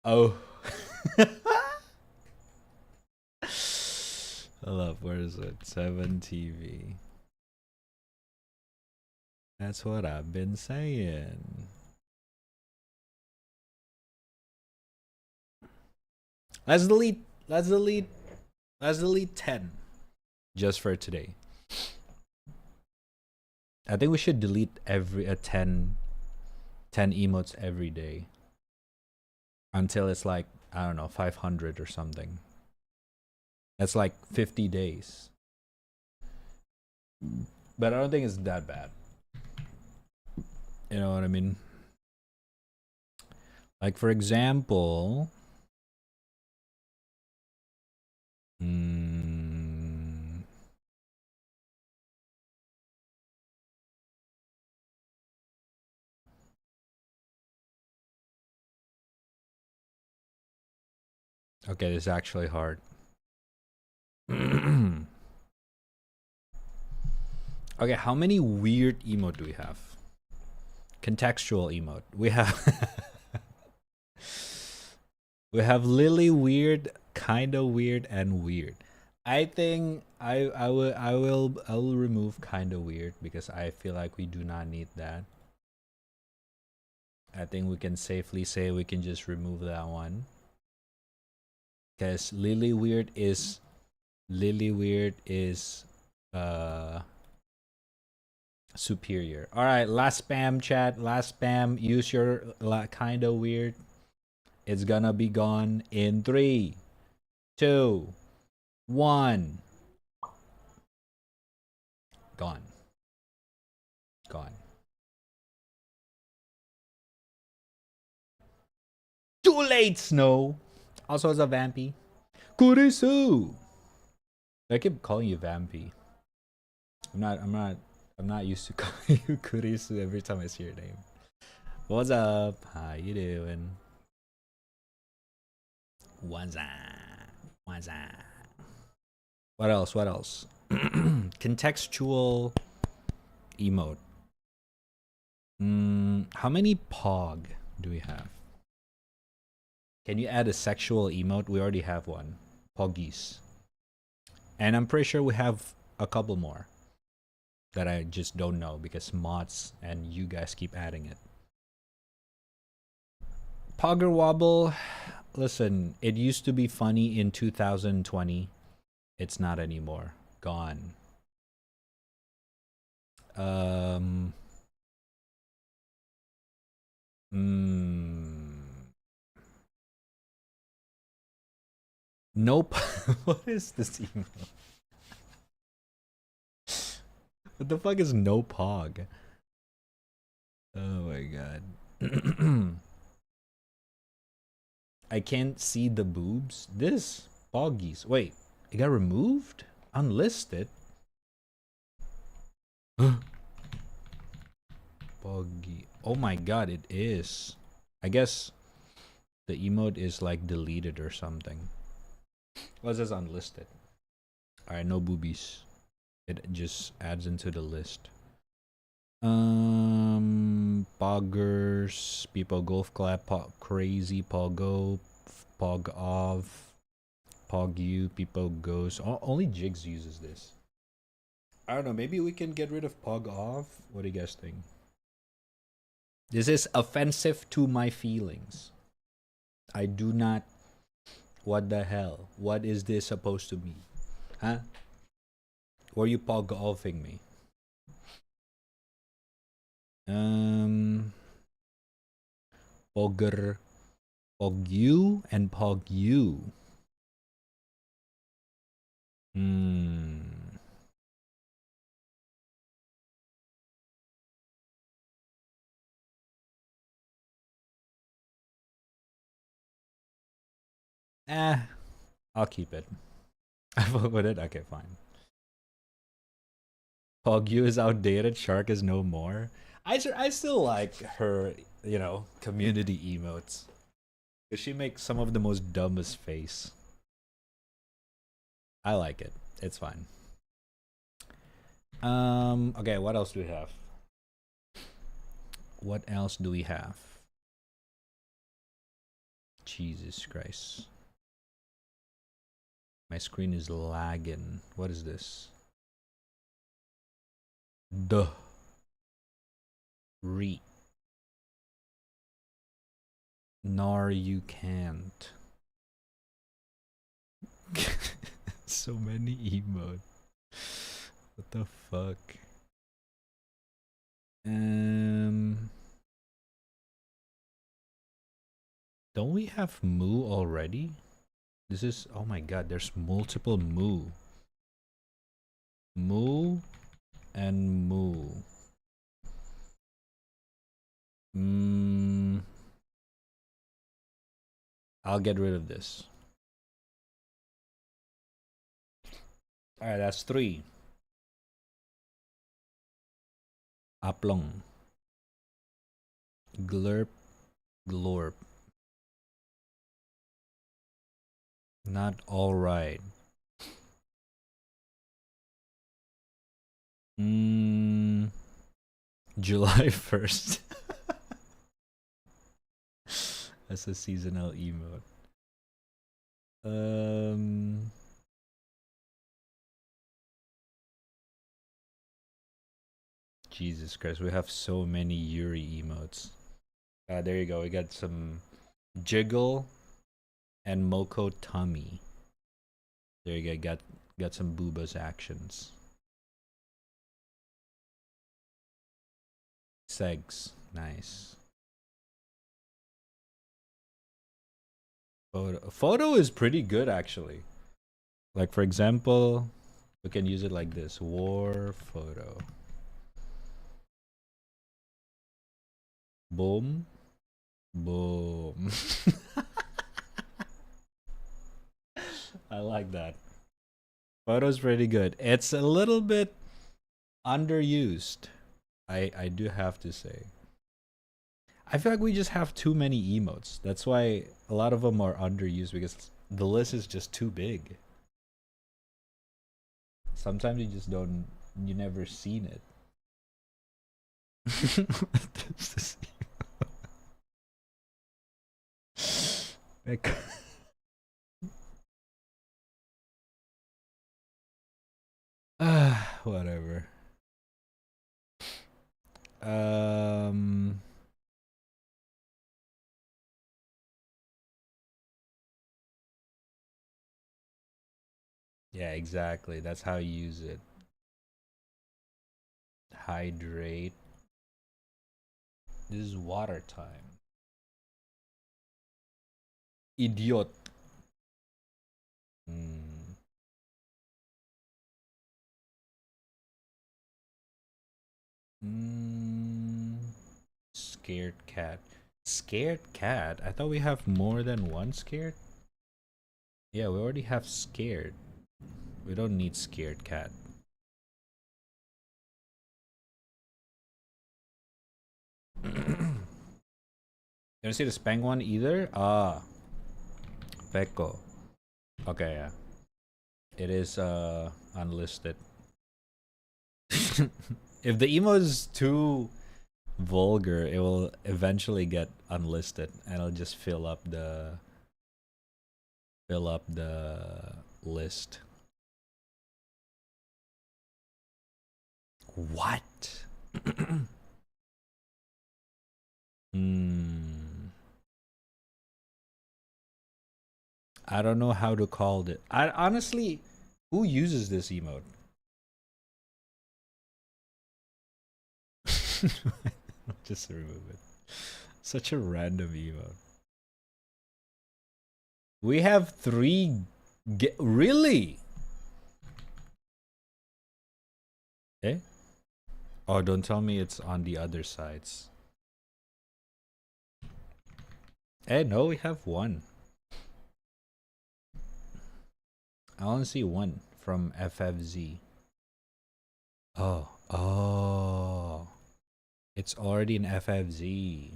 Oh. Hold up, where is it? 7TV. That's what I've been saying. Let's delete 10 just for today. I think we should delete every 10 emotes every day until it's like, I don't know, 500 or something. That's like 50 days. But I don't think it's that bad. You know what I mean? Like, for example, okay, this is actually hard. Okay, how many weird emote do we have? Contextual emote. We have we have Lily weird, kinda weird, and weird. I think I will remove kinda weird because I feel like we do not need that. I think we can safely say we can just remove that one. Because Lily weird is superior. All right, last spam chat, last spam. Use your kinda weird. It's gonna be gone in 3, 2, 1. Gone. Gone. Too late, Snow. Also, as a Vampy. Kurisu. I keep calling you Vampy. I'm not used to calling you Kurisu every time I see your name. What's up? How you doing? What's up? What's up? What else? What else? Contextual emote. How many pog do we have? Can you add a sexual emote? We already have one. Poggies. And I'm pretty sure we have a couple more that I just don't know because mods and you guys keep adding it. Pogger Wobble. Listen, it used to be funny in 2020. It's not anymore. Gone. Nope. What is this email? What the fuck is no pog? Oh my god. I can't see the boobs. This poggies. Wait, it got removed? Unlisted? Poggy. Oh my god, it is. I guess the emote is like deleted or something. Well, it says unlisted. Alright, no boobies. It just adds into the list. Poggers, people golf clap, crazy, pogo, pog off, pog you, people goes. Only Jigs uses this. I don't know, maybe we can get rid of pog off. What do you guys think? This is offensive to my feelings. I do not. What the hell? What is this supposed to mean? Huh? Were you pog offing me? Pogger, pog you, and pog you. I'll keep it. I fuck with it. Okay, fine. Pogyu is outdated. Shark is no more. I still like her, you know, community emotes. Cause she makes some of the most dumbest face. I like it. It's fine. Okay, what else do we have? What else do we have? Jesus Christ. My screen is lagging. What is this? Duh. Nor you can't. So many emote. What the fuck? Don't we have moo already? This is, oh my god, there's multiple moo. Moo and moo. I'll get rid of this. Alright, that's 3. Aplong. Glurp. Glorp. Not alright. July 1st. That's a seasonal emote. Jesus Christ, we have so many Yuri emotes. There you go. We got some jiggle and Moko tummy. There you go. Got some Booba's actions. Segs, nice. Photo is pretty good actually. Like for example, we can use it like this: war photo. Boom, boom. I like that. Photo's pretty good. It's a little bit underused. I do have to say. I feel like we just have too many emotes. That's why a lot of them are underused, because the list is just too big. Sometimes you just don't, you never seen it. Whatever. Yeah, exactly. That's how you use it. Hydrate. This is water time. Idiot. Scared cat. Scared cat? I thought we have more than one scared. Yeah, we already have scared. We don't need scared cat. You don't see the Spang one either? Ah. Peko. Okay, yeah. It is unlisted. If the emo is too vulgar, it will eventually get unlisted and it'll just fill up the list. What? I don't know how to call it. I honestly, who uses this emote? Just remove it. Such a random emote. We have 3. Really? Eh? Oh, don't tell me it's on the other sides. Eh, no, we have 1. I only see 1 from FFZ. Oh. It's already in FFZ.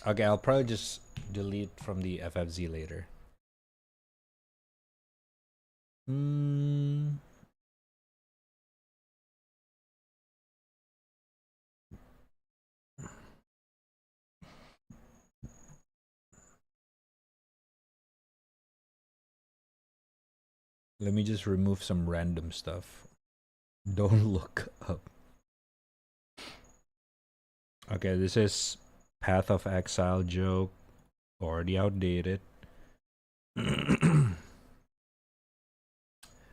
Okay, I'll probably just delete from the FFZ later. Let me just remove some random stuff. Don't look up. Okay, this is Path of Exile joke. Already outdated.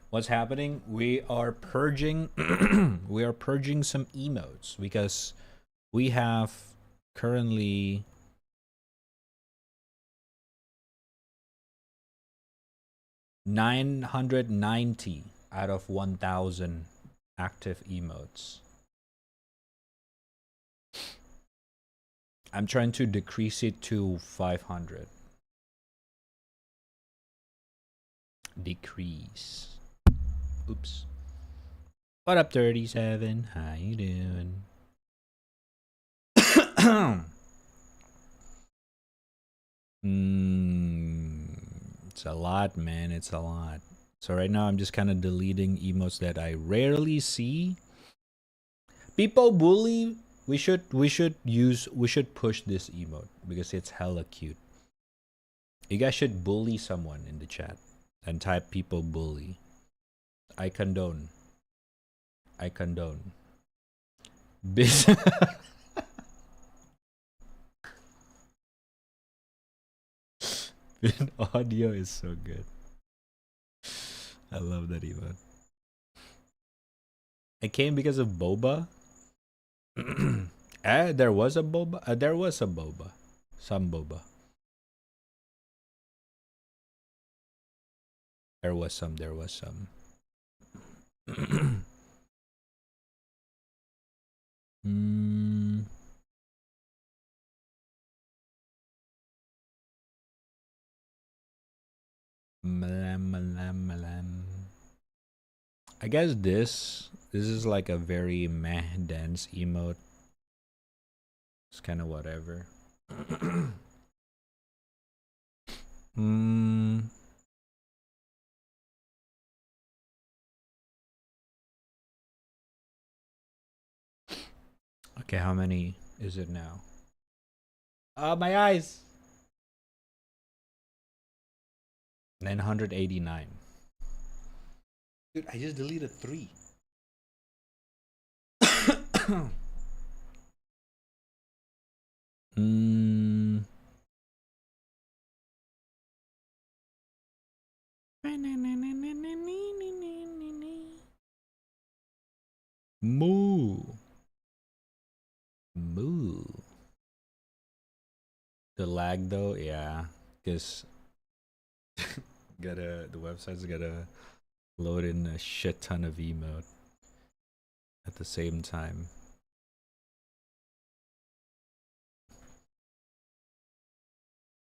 What's happening? We are purging we are purging some emotes because we have currently 990 out of 1,000 active emotes. I'm trying to decrease it to 500. Decrease. Oops. What up, 37? How you doing? It's a lot, man. It's a lot. So right now I'm just kind of deleting emotes that I rarely see. People bully. We should push this emote because it's hella cute. You guys should bully someone in the chat and type people bully. I condone. I condone. Audio is so good. I love that emote. It came because of boba. There was a boba. There was a boba. Some boba. There was some. There was some. I guess this is like a very meh dance emote. It's kind of whatever. Okay, how many is it now? My eyes. 989. Dude, I just deleted 3. Moo. Moo. The lag though, yeah, because the website's gotta load in a shit ton of emote at the same time.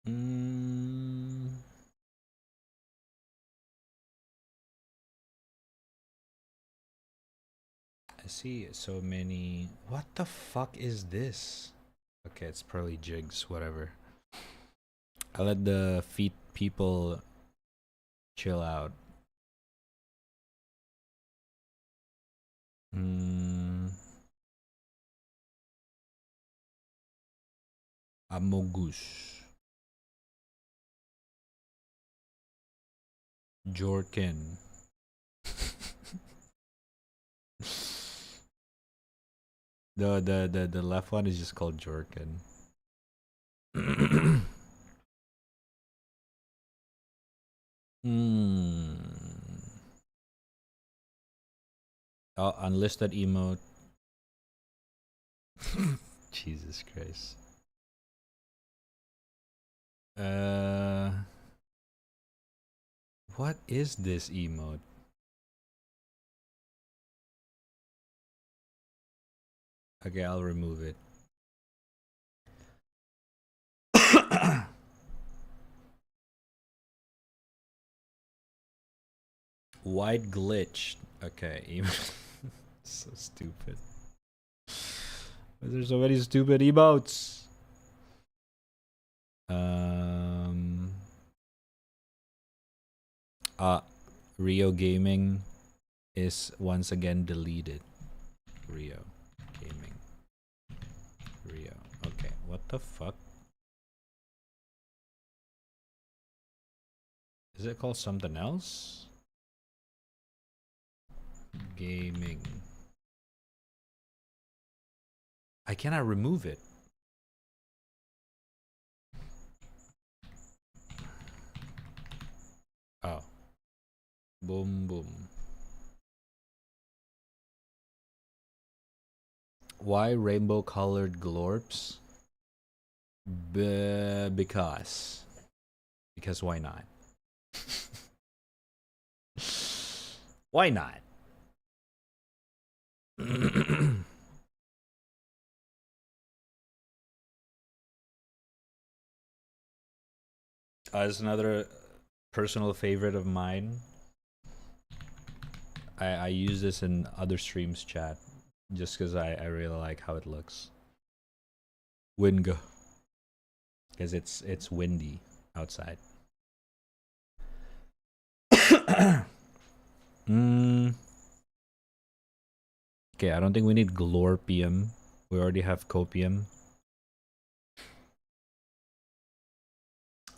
I see so many. What the fuck is this? Okay, it's probably jigs, whatever. I let the feet people chill out. Amogus. Jorkin. The left one is just called Jorkin. Oh, unlisted emote. Jesus Christ. What is this emote? Okay, I'll remove it. Wide glitch. Okay, so stupid. There's so many stupid emotes. Rio Gaming is once again deleted. Rio Gaming. Rio. Okay, what the fuck? Is it called something else? Gaming. I cannot remove it. Oh. Boom, boom. Why rainbow colored glorps? Because why not? Why not? As another personal favorite of mine, I use this in other streams chat just because I really like how it looks. Wingo. Because it's windy outside. Okay, I don't think we need glorpium. We already have copium.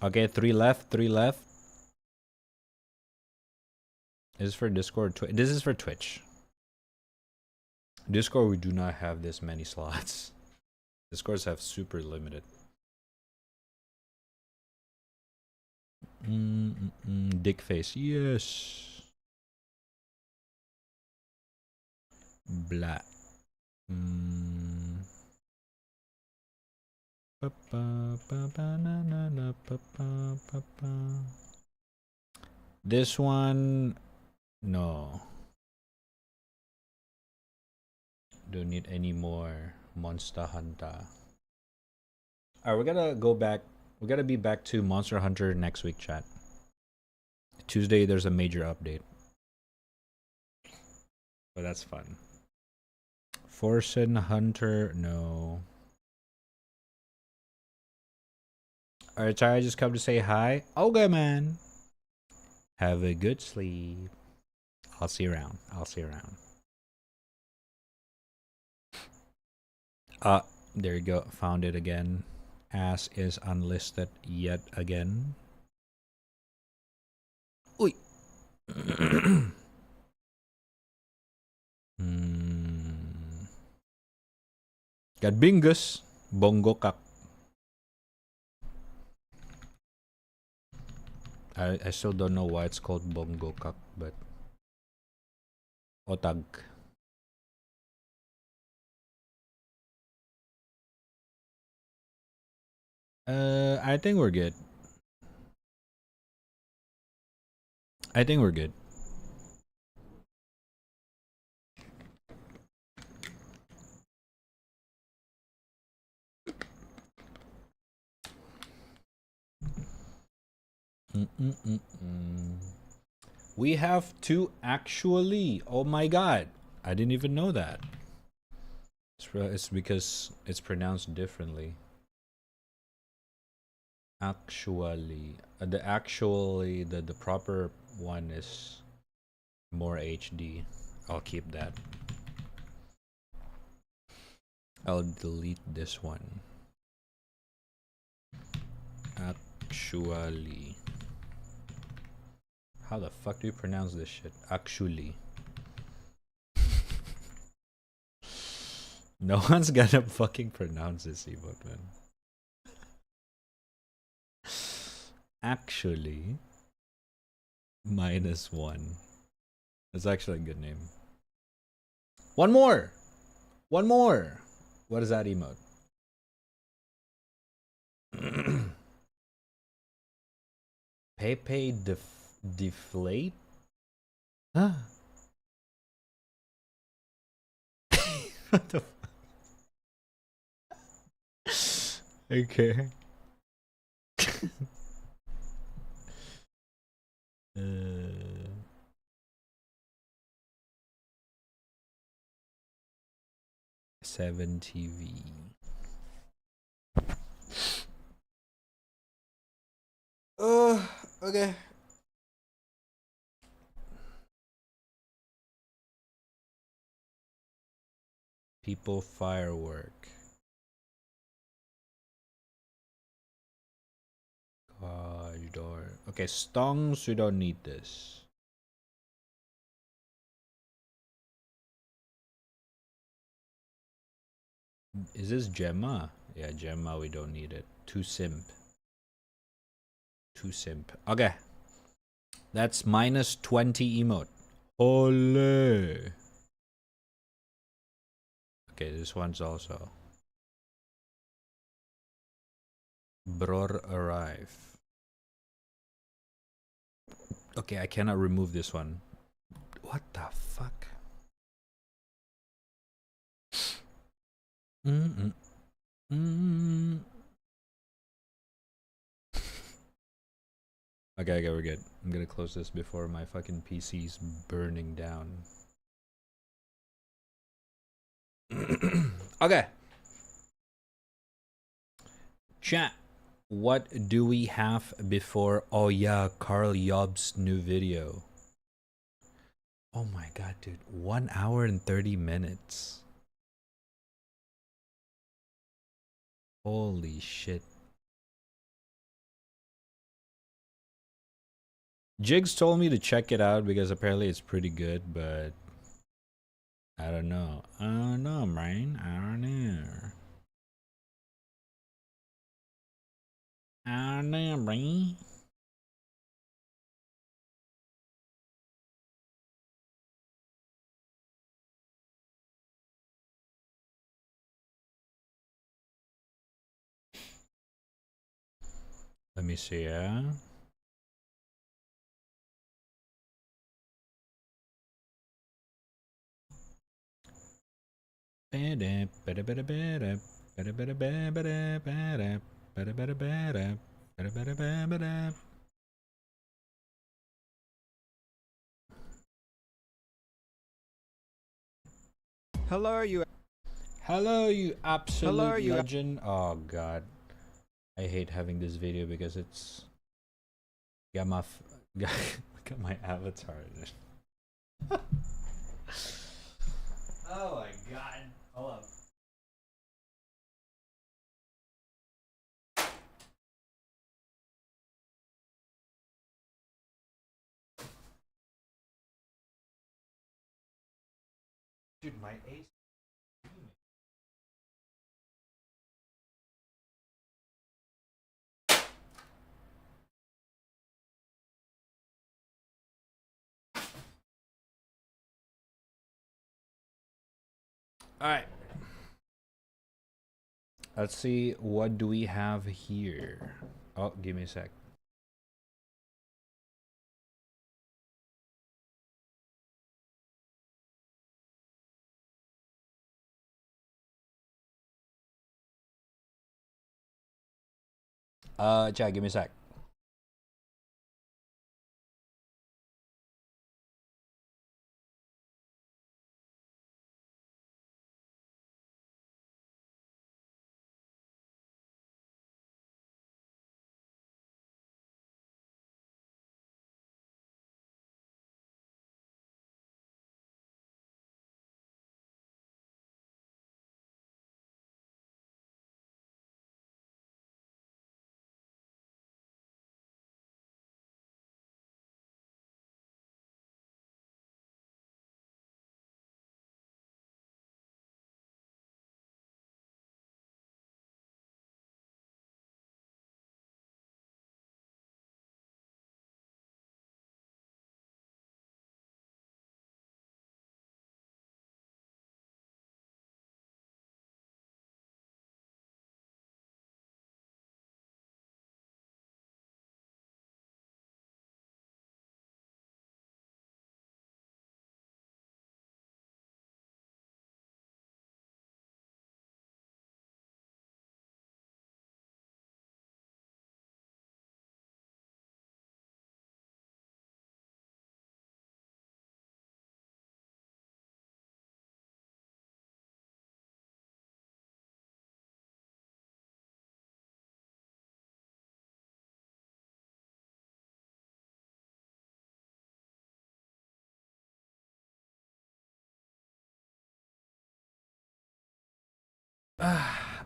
Okay, 3 left, 3 left. Is this for Discord? This is for Twitch. Discord, we do not have this many slots. Discords have super limited. Dick face, yes. Blah. This one, no. Don't need any more Monster Hunter. Alright, we're gonna go back. We're gonna be back to Monster Hunter next week, chat. Tuesday, there's a major update. But that's fun. Forsen Hunter, no. Alright, sorry, I just come to say hi. Okay, man. Have a good sleep. I'll see you around. I'll see you around. There you go. Found it again. Ass is unlisted yet again. Uy. Got bingus. Bongo kak. I still don't know why it's called bongo kak, but otag. I think we're good. I think we're good. We have to actually. Oh my god. I didn't even know that. It's because it's pronounced differently. Actually. The proper one is more HD. I'll keep that. I'll delete this one. Actually. How the fuck do you pronounce this shit? Actually. No one's gonna fucking pronounce this emote, man. Actually. -1. That's actually a good name. One more! One more! What is that emote? Pepe deflate? Huh? What the fuck? Okay. 7 TV. Okay. People firework. God door. Okay, stongs, we don't need this. Is this Gemma? Yeah, Gemma, we don't need it. Too simp. Too simp. Okay. That's minus 20 emote. Ole. Okay, this one's also. Bror arrive. Okay, I cannot remove this one. What the fuck? Mm-mm. Mm-mm. Okay, we're good. I'm gonna close this before my fucking PC's burning down. Okay. Chat. What do we have before? Oh yeah, Carl Yob's new video. Oh my god, dude. 1 hour and 30 minutes. Holy shit. Jigs told me to check it out because apparently it's pretty good, but I don't know. I don't know, man. I don't know. I don't know, man. Let me see, yeah. Hello, you. Hello, you absolute legend. Oh god, I hate having this video because it's got my got my avatar in it. Oh my god. Hold up. Dude, my ace. Alright. Let's see, what do we have here? Oh, give me a sec. Chat, give me a sec.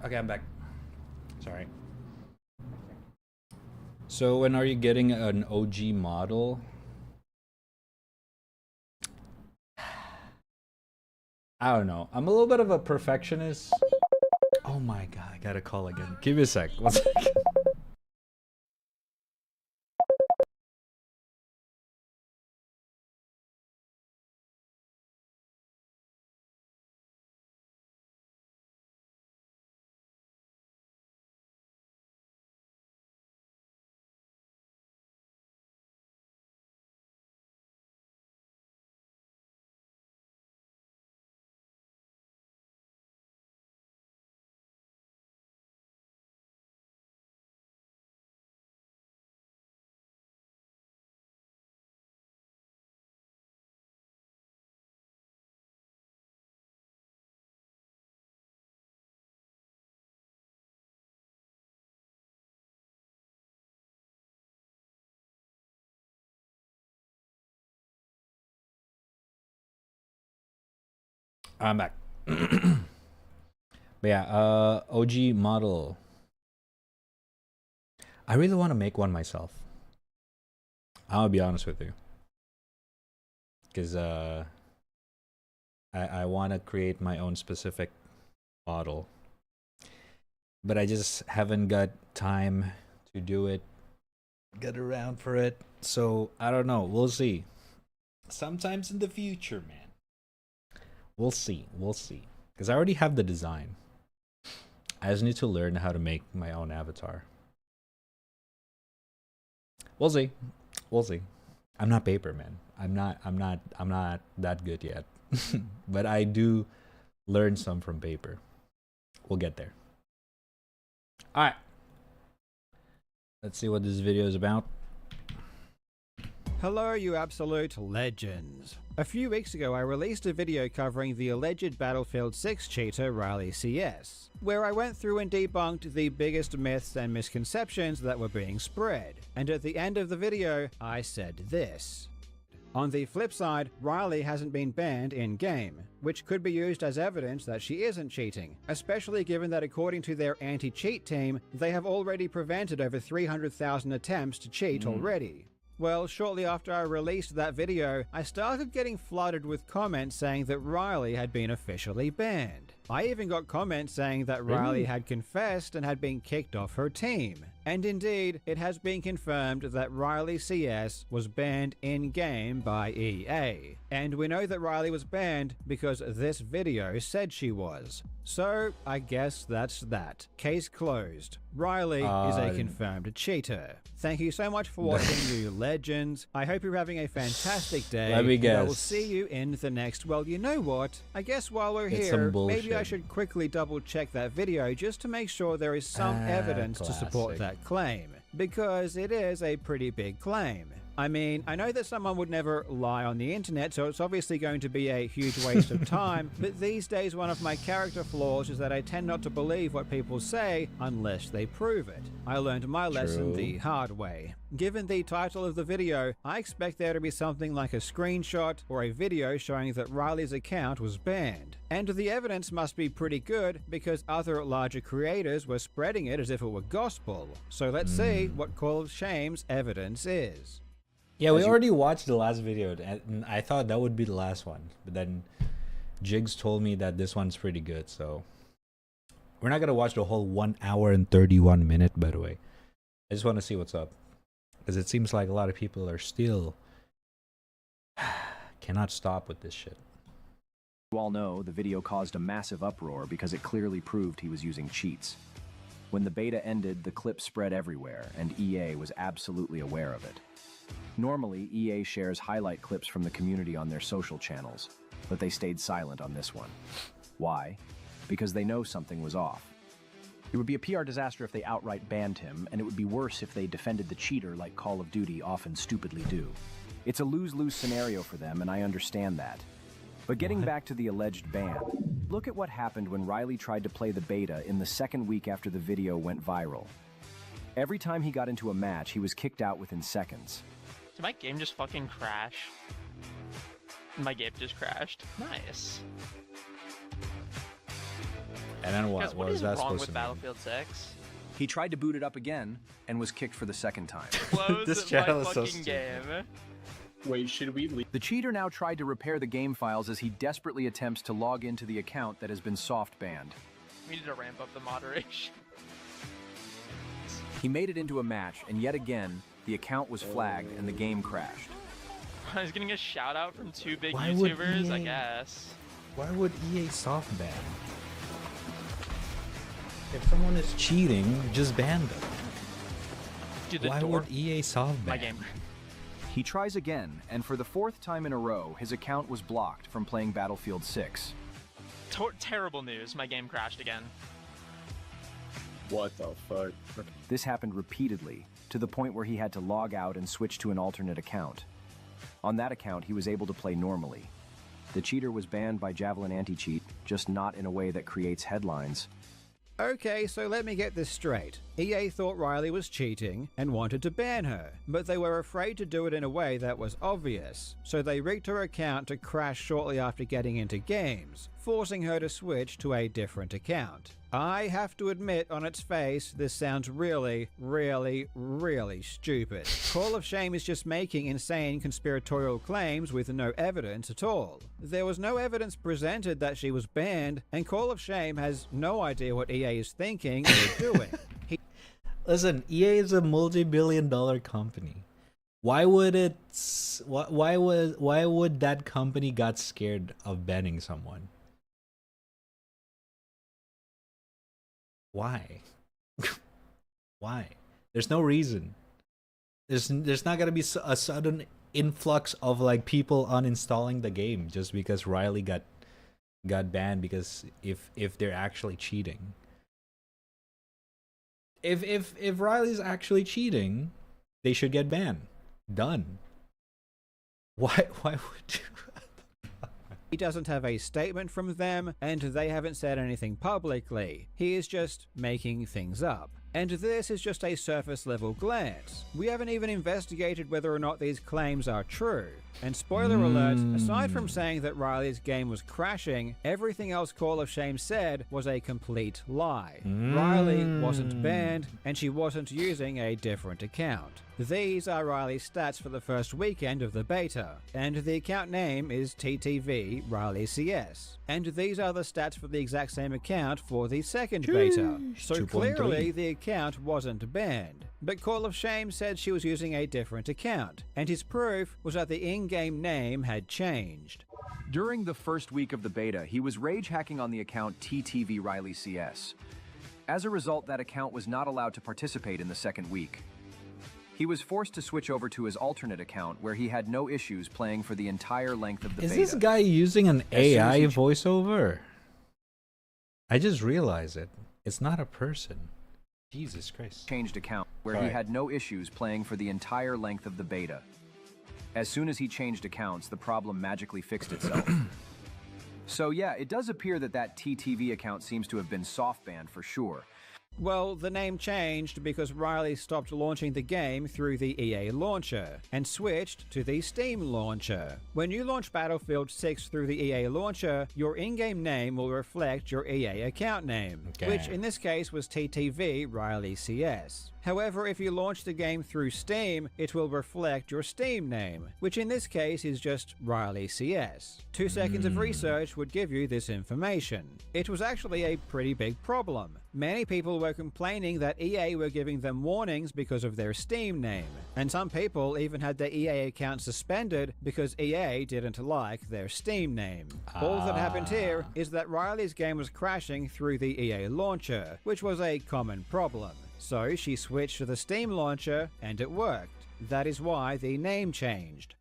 Okay, I'm back. Sorry. So when are you getting an OG model? I don't know. I'm a little bit of a perfectionist. Oh my god, I gotta call again. Give me a sec. 1 sec. I'm back. But yeah, OG model. I really want to make one myself. I'll be honest with you. Because I want to create my own specific model. But I just haven't got time to do it. Get around for it. So, I don't know. We'll see. Sometimes in the future, man. We'll see. We'll see. Because I already have the design. I just need to learn how to make my own avatar. We'll see. We'll see. I'm not paper, man. I'm not that good yet. But I do learn some from paper. We'll get there. Alright. Let's see what this video is about. Hello, you absolute legends. A few weeks ago, I released a video covering the alleged Battlefield 6 cheater Riley CS, where I went through and debunked the biggest myths and misconceptions that were being spread. And at the end of the video, I said this. On the flip side, Riley hasn't been banned in-game, which could be used as evidence that she isn't cheating, especially given that according to their anti-cheat team, they have already prevented over 300,000 attempts to cheat already. Well, shortly after I released that video, I started getting flooded with comments saying that Riley had been officially banned. I even got comments saying that Riley had confessed and had been kicked off her team. And indeed, it has been confirmed that Riley CS was banned in-game by EA. And we know that Riley was banned because this video said she was. So, I guess that's that. Case closed. Riley is a confirmed cheater. Thank you so much for watching, you legends. I hope you're having a fantastic day. Let me guess. I will see you in the next. Well, you know what? I guess while we're here, maybe I should quickly double check that video just to make sure there is some evidence to support that claim. Because it is a pretty big claim. I mean, I know that someone would never lie on the internet, so it's obviously going to be a huge waste of time, but these days one of my character flaws is that I tend not to believe what people say unless they prove it. I learned my lesson the hard way. Given the title of the video, I expect there to be something like a screenshot or a video showing that Riley's account was banned. And the evidence must be pretty good because other larger creators were spreading it as if it were gospel. So let's see what Call of Shame's evidence is. Yeah, we already watched the last video, and I thought that would be the last one. But then Jigs told me that this one's pretty good, so we're not going to watch the whole 1 hour and 31 minutes, by the way. I just want to see what's up. Because it seems like a lot of people are still cannot stop with this shit. You all know the video caused a massive uproar because it clearly proved he was using cheats. When the beta ended, the clip spread everywhere, and EA was absolutely aware of it. Normally, EA shares highlight clips from the community on their social channels, but they stayed silent on this one. Why? Because they know something was off. It would be a PR disaster if they outright banned him, and it would be worse if they defended the cheater like Call of Duty often stupidly do. It's a lose-lose scenario for them, and I understand that. But getting back to the alleged ban, look at what happened when Riley tried to play the beta in the second week after the video went viral. Every time he got into a match, he was kicked out within seconds. Did my game just fucking crash? My game just crashed. Nice. And then what? What is that wrong supposed with to Battlefield 6? He tried to boot it up again and was kicked for the second time. Close This channel my is so fucking game. Wait, should we leave? The cheater now tried to repair the game files as he desperately attempts to log into the account that has been soft banned. We need to ramp up the moderation. He made it into a match, and yet again, the account was flagged and the game crashed. I was getting a shout out from 2 big Why would YouTubers, I EA guess. Why would EA soft ban? If someone is cheating, just ban them. Dude, the Why door. would EA soft ban? My game. He tries again, and for the 4th time in a row, his account was blocked from playing Battlefield 6. Terrible news. My game crashed again. What the fuck? This happened repeatedly, to the point where he had to log out and switch to an alternate account. On that account, he was able to play normally. The cheater was banned by Javelin Anti-Cheat, just not in a way that creates headlines. Okay, so let me get this straight. EA thought Riley was cheating and wanted to ban her, but they were afraid to do it in a way that was obvious, so they rigged her account to crash shortly after getting into games, forcing her to switch to a different account. I have to admit, on its face, this sounds really, really, really stupid. Call of Shame is just making insane conspiratorial claims with no evidence at all. There was no evidence presented that she was banned, and Call of Shame has no idea what EA is thinking or doing. Listen, EA is a multi-billion-dollar company. Why would why would that company got scared of banning someone? Why? Why? There's no reason. There's not gonna be a sudden influx of like people uninstalling the game just because Riley got banned because if they're actually cheating. If Riley's actually cheating, they should get banned. Done. Why would He doesn't have a statement from them, and they haven't said anything publicly. He is just making things up. And this is just a surface level glance. We haven't even investigated whether or not these claims are true. And spoiler alert, aside from saying that Riley's game was crashing, everything else Call of Shame said was a complete lie. Riley wasn't banned, and she wasn't using a different account. These are Riley's stats for the first weekend of the beta, and the account name is TTV Riley CS. And these are the stats for the exact same account for the second beta. So 2.3. clearly the account wasn't banned. But Call of Shame said she was using a different account, and his proof was that the in-game name had changed. During the first week of the beta, he was rage hacking on the account TTV Riley CS. As a result, that account was not allowed to participate in the second week. He was forced to switch over to his alternate account where he had no issues playing for the entire length of the beta. Is this guy using an AI he voiceover? I just realized it. It's not a person. Jesus Christ. Changed account where he had no issues playing for the entire length of the beta. As soon as he changed accounts, the problem magically fixed itself. So yeah, it does appear that that TTV account seems to have been soft banned for sure. Well, the name changed because Riley stopped launching the game through the EA launcher and switched to the Steam launcher. When you launch Battlefield 6 through the EA launcher, your in-game name will reflect your EA account name, which in this case was TTV Riley CS. However, if you launch the game through Steam, it will reflect your Steam name, which in this case is just Riley CS. 2 seconds of research would give you this information. It was actually a pretty big problem. Many people were complaining that EA were giving them warnings because of their Steam name, and some people even had their EA account suspended because EA didn't like their Steam name. All that happened here is that Riley's game was crashing through the EA launcher, which was a common problem. So she switched to the Steam launcher, and it worked. That is why the name changed.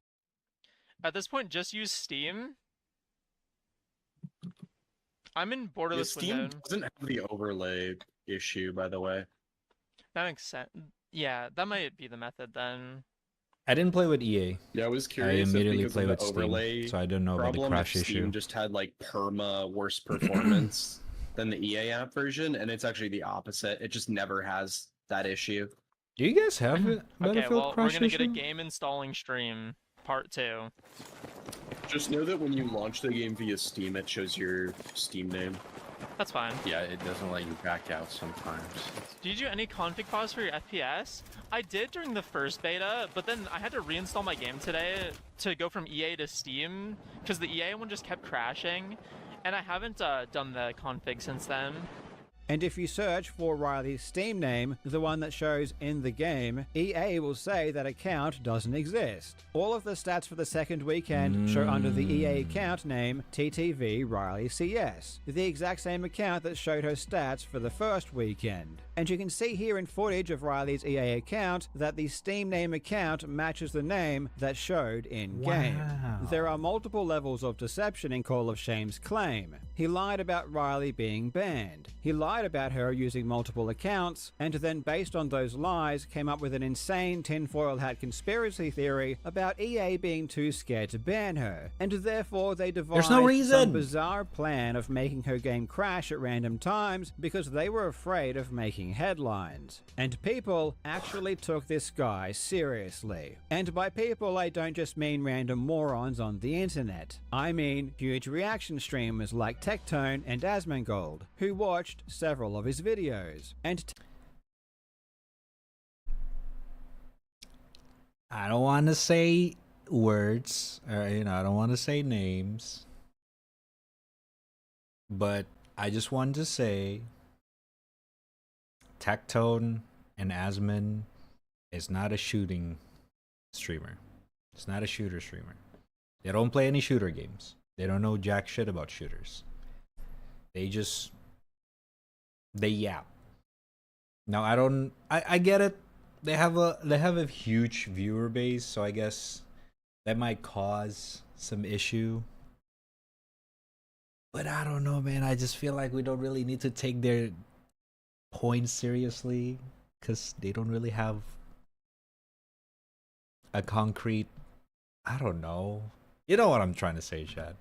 At this point, just use Steam. I'm in borderless Steam window. doesn't have the overlay issue, by the way. That makes sense. Yeah, that might be the method then. I didn't play with EA. Yeah, I was I curious. if immediately because play of with the Steam, overlay so I don't know about the problem, crash if issue. Steam just had like perma worse performance than the EA app version, and it's actually the opposite. It just never has that issue. Do you guys have a Okay, Battlefield well, we're crash gonna get a issue? game installing stream, part 2. Just know that when you launch the game via Steam, it shows your Steam name. That's fine. Yeah, it doesn't let you back out sometimes. Did you do any config pause for your FPS? I did during the first beta, but then I had to reinstall my game today to go from EA to Steam, because the EA one just kept crashing, and I haven't done the config since then. And if you search for Riley's Steam name, the one that shows in the game, EA will say that account doesn't exist. All of the stats for the second weekend show under the EA account name TTV Riley CS, the exact same account that showed her stats for the first weekend. And you can see here in footage of Riley's EA account that the Steam name account matches the name that showed in-game. Wow. There are multiple levels of deception in Call of Shame's claim. He lied about Riley being banned. He lied about her using multiple accounts, and then based on those lies came up with an insane tinfoil hat conspiracy theory about EA being too scared to ban her, and therefore they devised no reason. some bizarre plan of making her game crash at random times because they were afraid of making headlines. And people actually took this guy seriously. And by people I don't just mean random morons on the internet. I mean huge reaction streamers like Technica and Asmongold, who watched several of his videos. And I don't want to say words, or I don't want to say names, but I just want to say Tectone and Asmon is not a shooting streamer. It's not a shooter streamer. They don't play any shooter games. They don't know jack shit about shooters. They yap. Now I get it. They have a huge viewer base, so I guess that might cause some issue. But I don't know, man. I just feel like we don't really need to take their points seriously because they don't really have a concrete, I don't know. You know what I'm trying to say, Chad.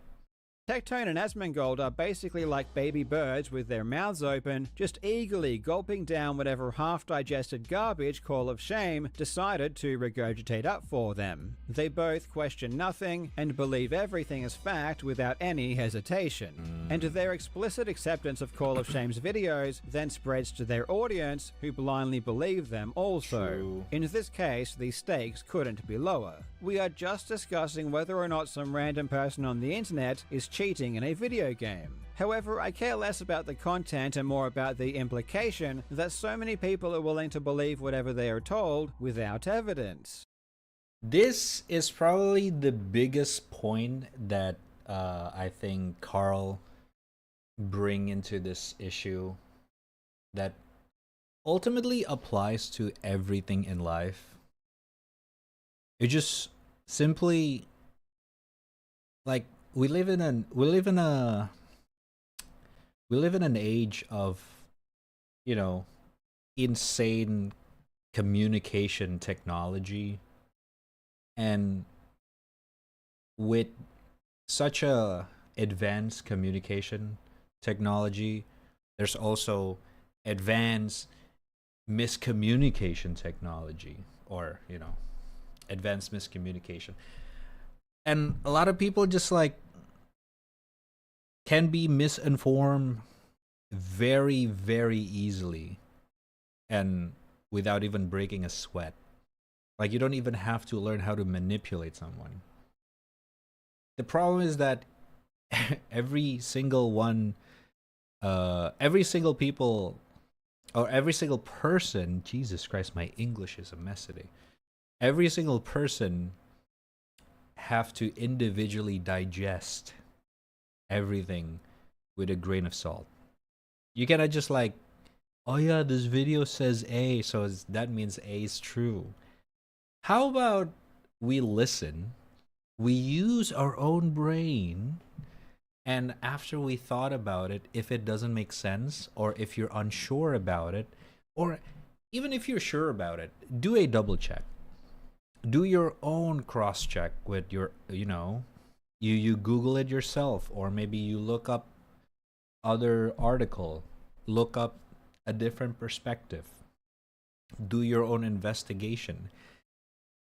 Tectone and Asmongold are basically like baby birds with their mouths open, just eagerly gulping down whatever half-digested garbage Call of Shame decided to regurgitate up for them. They both question nothing and believe everything is fact without any hesitation. And their explicit acceptance of Call of Shame's videos then spreads to their audience, who blindly believe them also. True. In this case, the stakes couldn't be lower. We are just discussing whether or not some random person on the internet is cheating in a video game. However, I care less about the content and more about the implication that so many people are willing to believe whatever they are told without evidence. This is probably the biggest point that I think Carl bring into this issue that ultimately applies to everything in life. It just simply, like, we live in an age of, insane communication technology, and with such a advanced communication technology, there's also advanced miscommunication technology, or advanced miscommunication. And a lot of people just can be misinformed very, very easily and without even breaking a sweat. Like, you don't even have to learn how to manipulate someone. The problem is that every single person, Jesus Christ, my English is a mess today. Every single person have to individually digest everything with a grain of salt. You cannot just oh yeah, this video says A, so that means A is true. How about we listen, we use our own brain, and after we thought about it, if it doesn't make sense, or if you're unsure about it, or even if you're sure about it, do a double check. Do your own cross check with your, you Google it yourself, or maybe you look up other article, look up a different perspective, do your own investigation.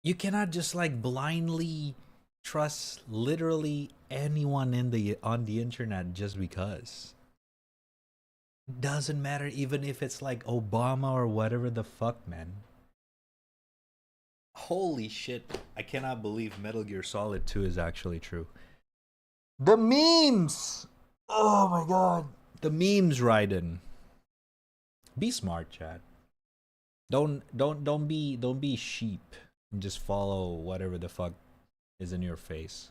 You cannot just blindly trust literally anyone on the internet just because. Doesn't matter even if it's Obama or whatever the fuck, man. Holy shit, I cannot believe Metal Gear Solid 2 is actually true. The memes! Oh my god. The memes, Raiden. Be smart, chat. Don't be sheep and just follow whatever the fuck is in your face.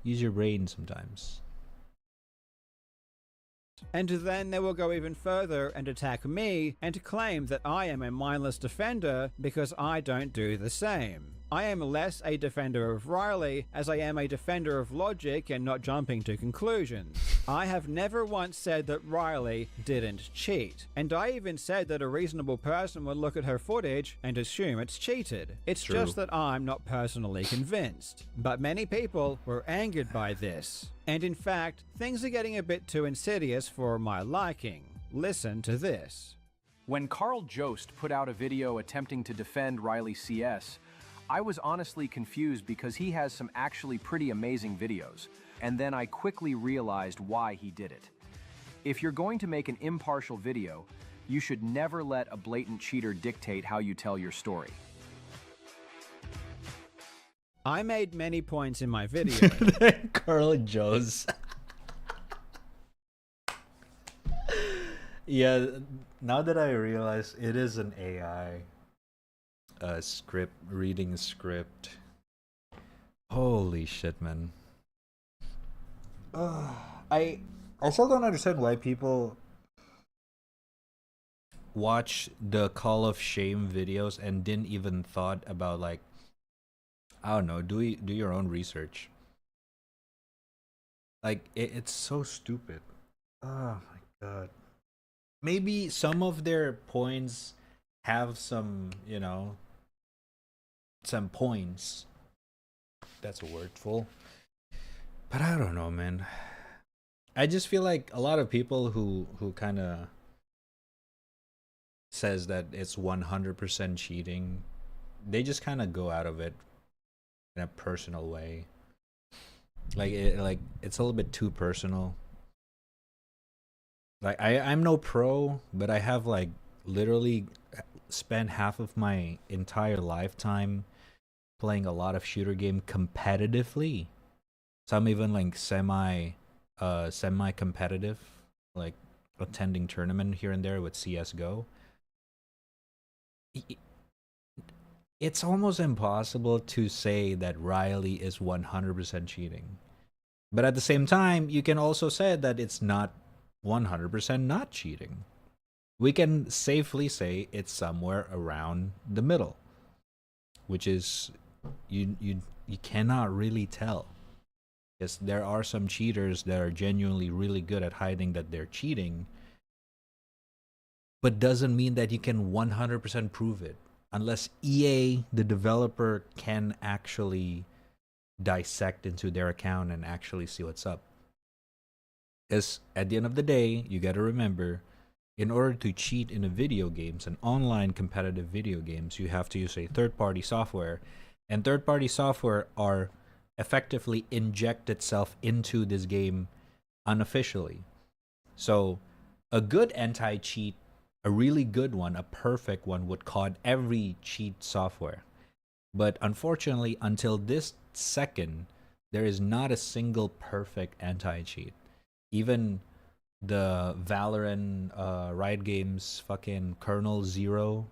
Use your brain sometimes. And then they will go even further and attack me and claim that I am a mindless defender because I don't do the same. I am less a defender of Riley as I am a defender of logic and not jumping to conclusions. I have never once said that Riley didn't cheat, and I even said that a reasonable person would look at her footage and assume it's cheated. It's True. just that I'm not personally convinced. But many people were angered by this. And in fact, things are getting a bit too insidious for my liking. Listen to this. When Carl Jost put out a video attempting to defend Riley CS, I was honestly confused because he has some actually pretty amazing videos, and then I quickly realized why he did it. If you're going to make an impartial video, you should never let a blatant cheater dictate how you tell your story. I made many points in my video. Carl Joes. Yeah, now that I realize it is an AI script, reading a script. Holy shit, man. I still don't understand why people watch the Call of Shame videos and didn't even thought about, like, I don't know, do your own research. Like, it's so stupid. Oh my god. Maybe some of their points have some, you know, some points. That's a wordful. But I don't know, man. I just feel like a lot of people who kind of says that it's 100% cheating, they just kind of go out of it in a personal way. Like it's a little bit too personal. Like I'm no pro, but I have like literally spent half of my entire lifetime playing a lot of shooter game competitively. Some even like semi competitive, like attending tournament here and there with CS:GO. It's almost impossible to say that Riley is 100% cheating. But at the same time, you can also say that it's not 100% not cheating. We can safely say it's somewhere around the middle, which is you cannot really tell. Yes, there are some cheaters that are genuinely really good at hiding that they're cheating, but doesn't mean that you can 100% prove it unless EA, the developer, can actually dissect into their account and actually see what's up. Because at the end of the day, you got to remember, in order to cheat in a video games, an online competitive video games, you have to use a third-party software, and third-party software are effectively inject itself into this game unofficially. So a good anti-cheat, a really good one, a perfect one, would code every cheat software. But unfortunately, until this second, there is not a single perfect anti-cheat. Even the Valorant Riot Games fucking Kernel Zero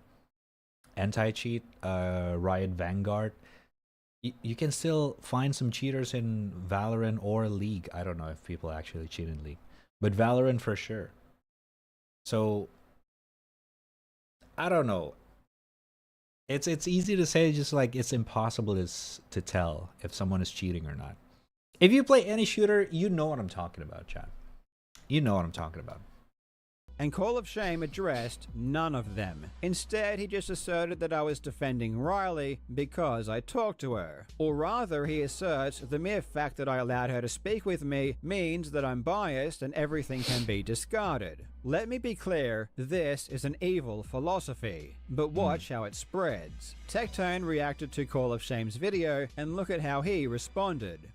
anti-cheat, Riot Vanguard, you can still find some cheaters in Valorant or League. I don't know if people actually cheat in League, but Valorant for sure. So I don't know. It's easy to say, just like it's impossible to tell if someone is cheating or not. If you play any shooter, you know what I'm talking about, chat. You know what I'm talking about. And Call of Shame addressed none of them. Instead, he just asserted that I was defending Riley because I talked to her. Or rather, he asserts the mere fact that I allowed her to speak with me means that I'm biased and everything can be discarded. Let me be clear, this is an evil philosophy. But watch how it spreads. Tectone reacted to Call of Shame's video, and look at how he responded.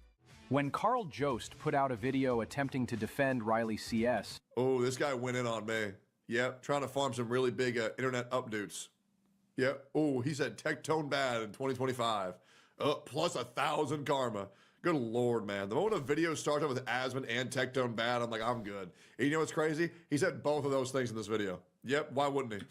When Carl Jost put out a video attempting to defend Riley CS, Oh, this guy went in on me. Yep, trying to farm some really big internet updates. Yep. Oh, he said Tectone bad in 2025. Plus 1,000 karma. Good Lord, man. The moment a video starts out with Asmon and Tectone bad, I'm like, I'm good. And you know what's crazy? He said both of those things in this video. Yep, why wouldn't he?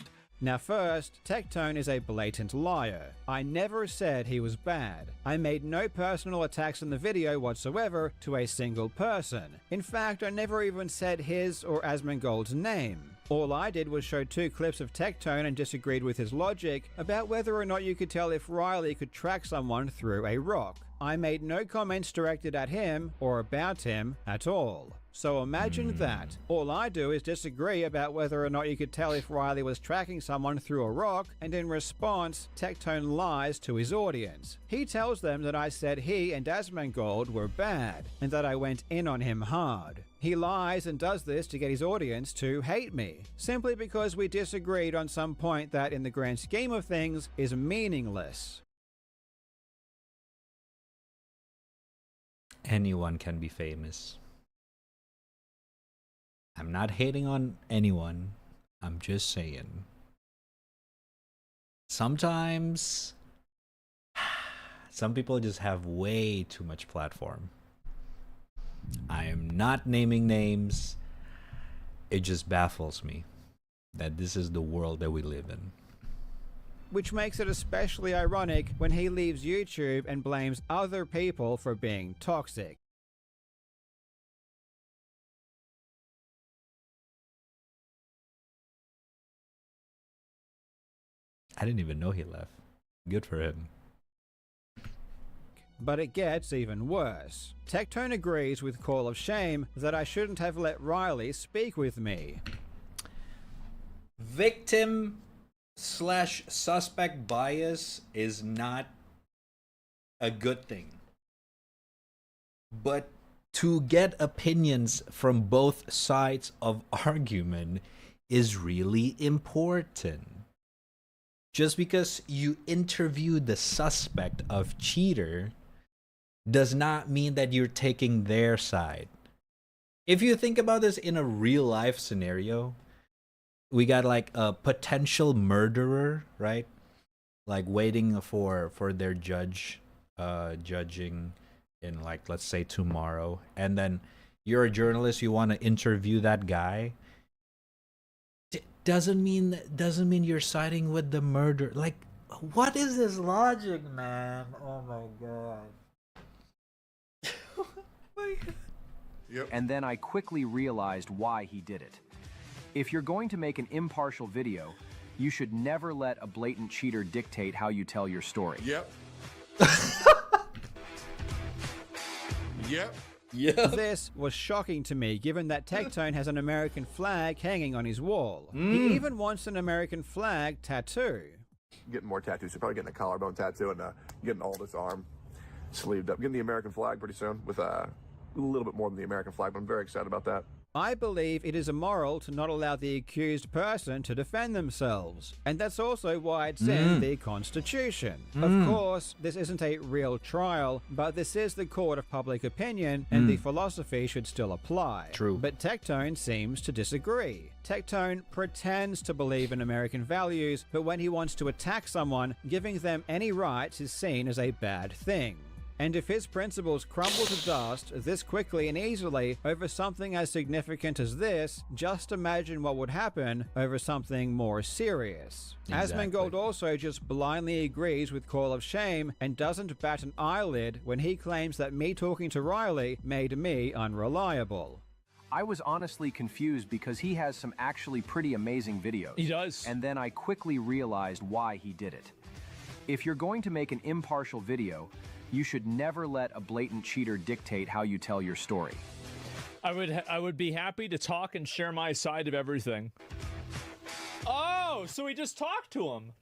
Now first, Tectone is a blatant liar. I never said he was bad. I made no personal attacks in the video whatsoever to a single person. In fact, I never even said his or Asmongold's name. All I did was show 2 clips of Tectone and disagreed with his logic about whether or not you could tell if Riley could track someone through a rock. I made no comments directed at him or about him at all. So imagine that. All I do is disagree about whether or not you could tell if Riley was tracking someone through a rock, and in response, Tectone lies to his audience. He tells them that I said he and Asmongold were bad, and that I went in on him hard. He lies and does this to get his audience to hate me, simply because we disagreed on some point that, in the grand scheme of things, is meaningless. Anyone can be famous. I'm not hating on anyone. I'm just saying. Sometimes some people just have way too much platform. I am not naming names. It just baffles me that this is the world that we live in. Which makes it especially ironic when he leaves YouTube and blames other people for being toxic. I didn't even know he left. Good for him. But it gets even worse. Tectone agrees with Call of Shame that I shouldn't have let Riley speak with me. Victim/suspect bias is not a good thing. But to get opinions from both sides of argument is really important. Just because you interview the suspect of cheater does not mean that you're taking their side. If you think about this in a real life scenario, we got like a potential murderer, right? Like waiting for their judge judging in, like, let's say tomorrow, and then you're a journalist, you want to interview that guy. Doesn't mean you're siding with the murder. Like, what is this logic, man? Oh my god. Yep. And then I quickly realized why he did it. If you're going to make an impartial video, you should never let a blatant cheater dictate how you tell your story. Yep. Yep. Yeah. This was shocking to me, given that Tectone has an American flag hanging on his wall. He even wants an American flag tattoo. Getting more tattoos. So probably getting a collarbone tattoo and getting all this arm sleeved up. Getting the American flag pretty soon with a little bit more than the American flag, but I'm very excited about that. I believe it is immoral to not allow the accused person to defend themselves, and that's also why it's in the Constitution. Of course, this isn't a real trial, but this is the court of public opinion, and the philosophy should still apply. True. But Tectone seems to disagree. Tectone pretends to believe in American values, but when he wants to attack someone, giving them any rights is seen as a bad thing. And if his principles crumble to dust this quickly and easily over something as significant as this, just imagine what would happen over something more serious. Exactly. Asmongold also just blindly agrees with Call of Shame and doesn't bat an eyelid when he claims that me talking to Riley made me unreliable. I was honestly confused because he has some actually pretty amazing videos. He does. And then I quickly realized why he did it. If you're going to make an impartial video, you should never let a blatant cheater dictate how you tell your story. I would be happy to talk and share my side of everything. Oh, so we just talked to him.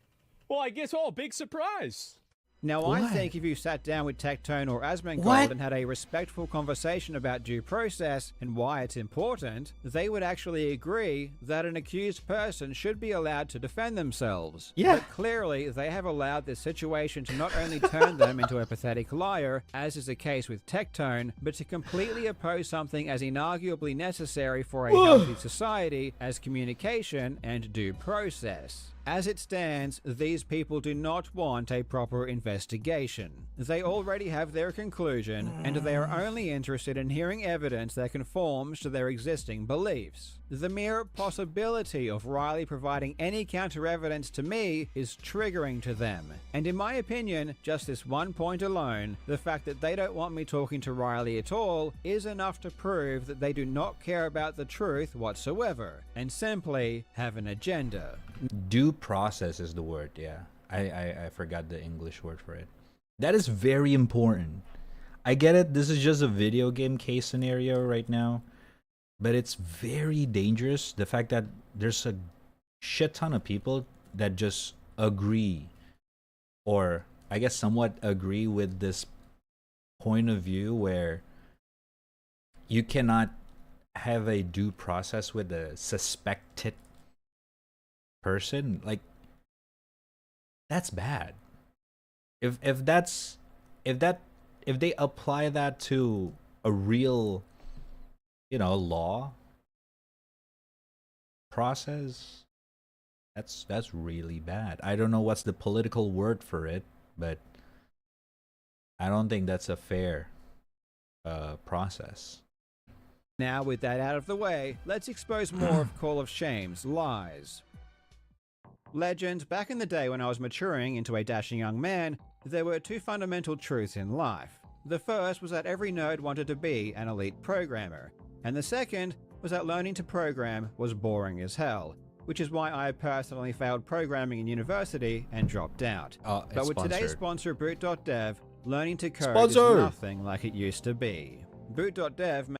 Well, I guess, big surprise. Now, What? I think if you sat down with Tectone or Asmongold What? and had a respectful conversation about due process and why it's important, they would actually agree that an accused person should be allowed to defend themselves. Yeah. But clearly, they have allowed this situation to not only turn them into a pathetic liar, as is the case with Tectone, but to completely oppose something as inarguably necessary for a healthy society as communication and due process. As it stands, these people do not want a proper investigation. They already have their conclusion, and they are only interested in hearing evidence that conforms to their existing beliefs. The mere possibility of Riley providing any counter-evidence to me is triggering to them, and in my opinion, just this one point alone, the fact that they don't want me talking to Riley at all, is enough to prove that they do not care about the truth whatsoever, and simply have an agenda. Due process is the word, yeah. I forgot the English word for it. That is very important. I get it, this is just a video game case scenario right now, but it's very dangerous. The fact that there's a shit ton of people that just agree, or I guess somewhat agree with this point of view where you cannot have a due process with a suspected person. Like, that's bad. If they apply that to a real, law process, that's really bad. I don't know what's the political word for it, but I don't think that's a fair process. Now, with that out of the way, let's expose more of Call of Shame's lies. Legend, back in the day when I was maturing into a dashing young man, there were two fundamental truths in life. The first was that every nerd wanted to be an elite programmer, and the second was that learning to program was boring as hell, which is why I personally failed programming in university and dropped out. But with today's sponsor, Boot.dev, learning to code is nothing like it used to be. Boot.dev.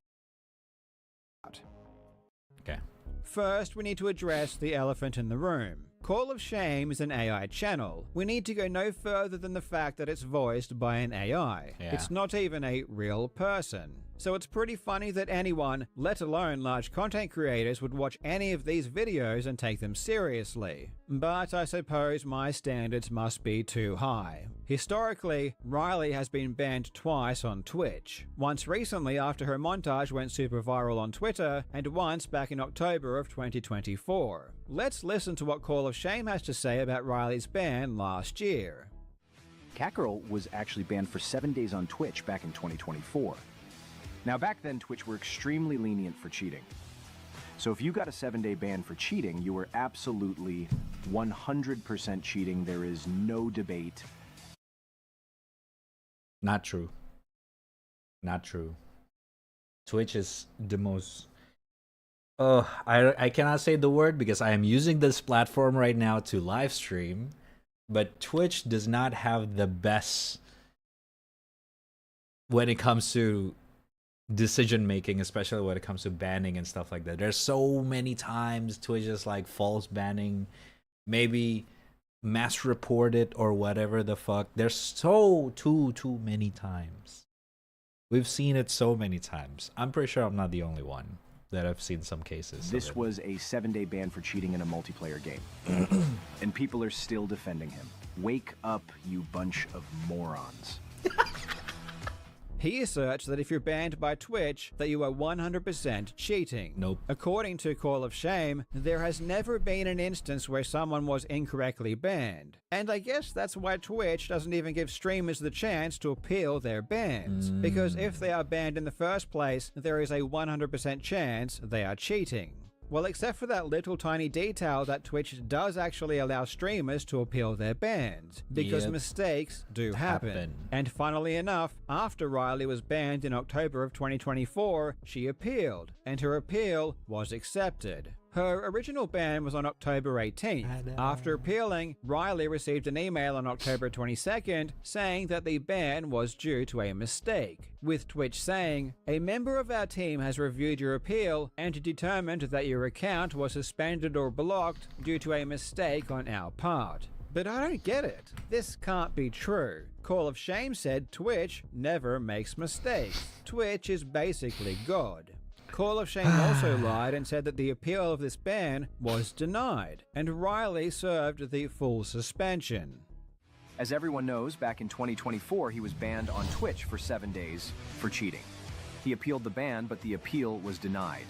Okay. First, we need to address the elephant in the room. Call of Shame is an AI channel. We need to go no further than the fact that it's voiced by an AI. Yeah. It's not even a real person. So it's pretty funny that anyone, let alone large content creators, would watch any of these videos and take them seriously. But I suppose my standards must be too high. Historically, Riley has been banned twice on Twitch. Once recently after her montage went super viral on Twitter, and once back in October of 2024. Let's listen to what Call of Shame has to say about Riley's ban last year. Catgirl was actually banned for 7 days on Twitch back in 2024. Now, back then, Twitch were extremely lenient for cheating. So if you got a 7-day ban for cheating, you were absolutely 100% cheating. There is no debate. Not true. Not true. Twitch is the most... I cannot say the word because I am using this platform right now to live stream, but Twitch does not have the best when it comes to decision making, especially when it comes to banning and stuff like that. There's so many times Twitch is like false banning, maybe mass report it or whatever the fuck. There's too many times. We've seen it so many times. I'm pretty sure I'm not the only one that I've seen some cases. This was a 7-day ban for cheating in a multiplayer game. And people are still defending him. Wake up, you bunch of morons. He asserts that if you're banned by Twitch, that you are 100% cheating. Nope. According to Call of Shame, there has never been an instance where someone was incorrectly banned. And I guess that's why Twitch doesn't even give streamers the chance to appeal their bans. Because if they are banned in the first place, there is a 100% chance they are cheating. Well, except for that little tiny detail that Twitch does actually allow streamers to appeal their bans, because mistakes do happen. And funnily enough, after Riley was banned in October of 2024, she appealed, and her appeal was accepted. Her original ban was on October 18th. After appealing, Riley received an email on October 22nd saying that the ban was due to a mistake, with Twitch saying, "A member of our team has reviewed your appeal and determined that your account was suspended or blocked due to a mistake on our part." But I don't get it. This can't be true. Call of Shame said Twitch never makes mistakes. Twitch is basically God. Call of Shame also lied and said that the appeal of this ban was denied, and Riley served the full suspension. As everyone knows, back in 2024, he was banned on Twitch for 7 days for cheating. He appealed the ban, but the appeal was denied.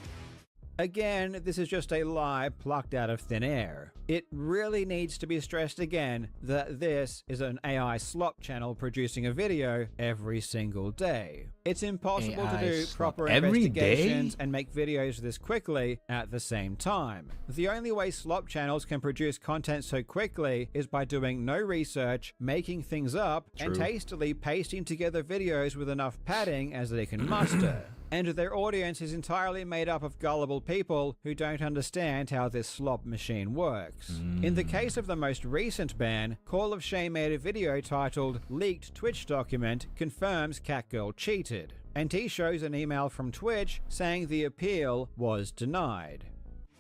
Again, this is just a lie plucked out of thin air. It really needs to be stressed again that this is an AI slop channel producing a video every single day. It's impossible to do proper investigations and make videos this quickly at the same time. The only way slop channels can produce content so quickly is by doing no research, making things up, and hastily pasting together videos with enough padding as they can muster. And their audience is entirely made up of gullible people who don't understand how this slop machine works. In the case of the most recent ban, Call of Shame made a video titled "Leaked Twitch Document Confirms Catgirl Cheated," and he shows an email from Twitch saying the appeal was denied.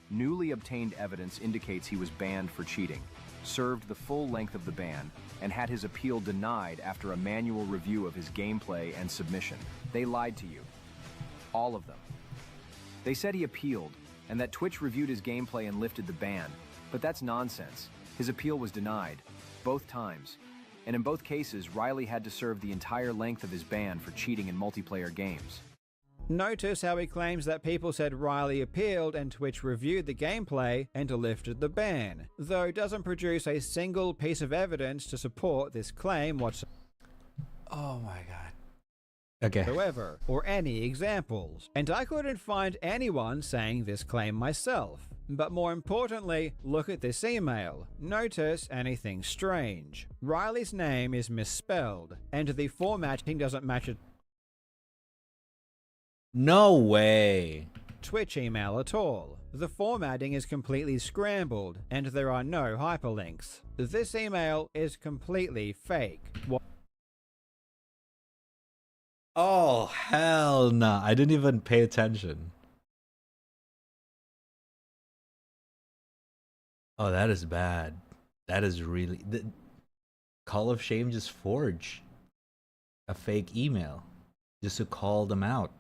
Newly obtained evidence indicates he was banned for cheating, served the full length of the ban, and had his appeal denied after a manual review of his gameplay and submission. They lied to you. All of them. They said he appealed, and that Twitch reviewed his gameplay and lifted the ban, but that's nonsense. His appeal was denied, both times, and in both cases, Riley had to serve the entire length of his ban for cheating in multiplayer games. Notice how he claims that people said Riley appealed and Twitch reviewed the gameplay and lifted the ban, though doesn't produce a single piece of evidence to support this claim whatsoever. Oh my god. Okay. However, or any examples. And I couldn't find anyone saying this claim myself. But more importantly, look at this email. Notice anything strange. Riley's name is misspelled, and the formatting doesn't match a No way. Twitch email at all. The formatting is completely scrambled, and there are no hyperlinks. This email is completely fake. Oh, hell nah. I didn't even pay attention. Oh, that is bad. That is really... Call of Shame just forged a fake email just to call them out.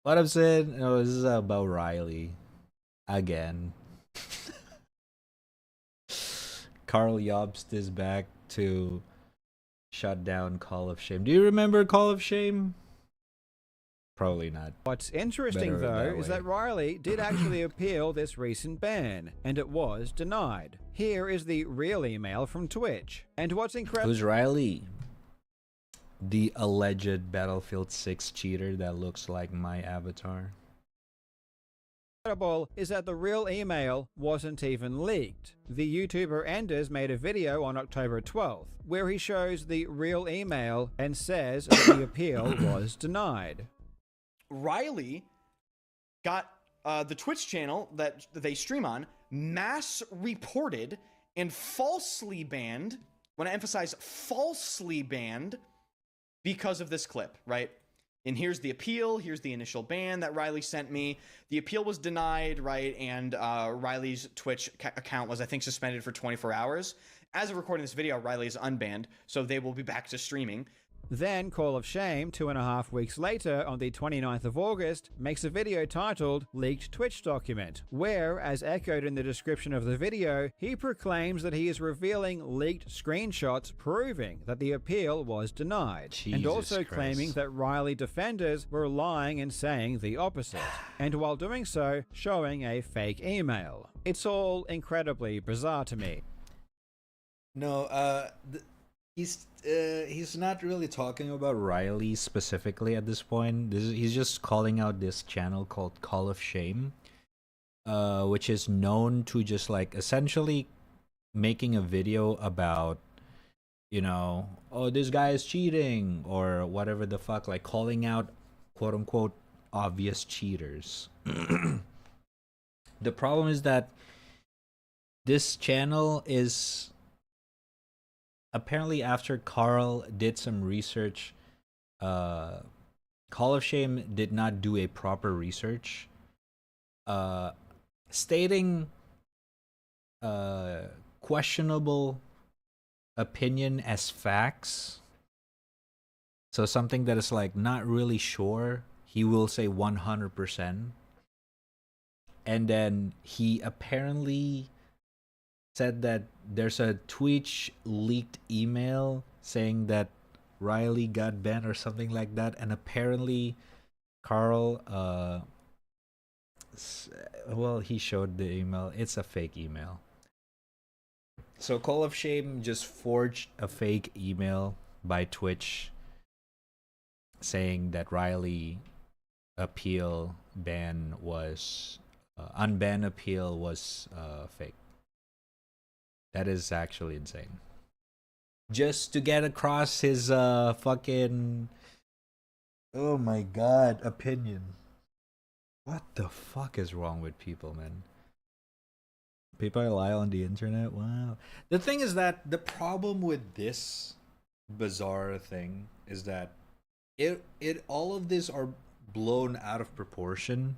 What I'm saying, no, this is about Riley. Again. Carl Jobst is back to shut down Call of Shame. Do you remember Call of Shame? Probably not. What's interesting though is that Riley did actually appeal this recent ban, and it was denied. Here is the real email from Twitch. And what's incredible— Who's Riley? The alleged Battlefield 6 cheater that looks like my avatar. Is that the real email wasn't even leaked. The YouTuber Enders made a video on October 12th where he shows the real email and says the appeal was denied. Riley got the Twitch channel that they stream on mass reported and falsely banned. When I emphasize falsely banned because of this clip, right? And here's the appeal, here's the initial ban that Riley sent me. The appeal was denied, right? And Riley's Twitch account was, I think, suspended for 24 hours. As of recording this video, Riley is unbanned, so they will be back to streaming. Then Call of Shame, 2.5 weeks later, on the 29th of August, makes a video titled Leaked Twitch Document, where, as echoed in the description of the video, he proclaims that he is revealing leaked screenshots proving that the appeal was denied, and also claiming that Riley defenders were lying and saying the opposite, and while doing so, showing a fake email. It's all incredibly bizarre to me. No, he's not really talking about Riley specifically at this point. He's just calling out this channel called Call of Shame, which is known to just like essentially making a video about, you know, oh, this guy is cheating or whatever the fuck, like calling out quote unquote obvious cheaters. The problem is that this channel is apparently, after Carl did some research, Call of Shame did not do a proper research, stating questionable opinion as facts. So something that is like not really sure, he will say 100%. And then he apparently said that there's a Twitch leaked email saying that Riley got banned or something like that, and apparently Carl well, he showed the email. It's a fake email. So Call of Shame just forged a fake email by Twitch saying that Riley appeal ban was unban appeal was fake. That is actually insane. Just to get across his fucking, oh my god, opinion. What the fuck is wrong with people, man? People lie on the internet? Wow. The thing is that the problem with this bizarre thing is that it all of this are blown out of proportion.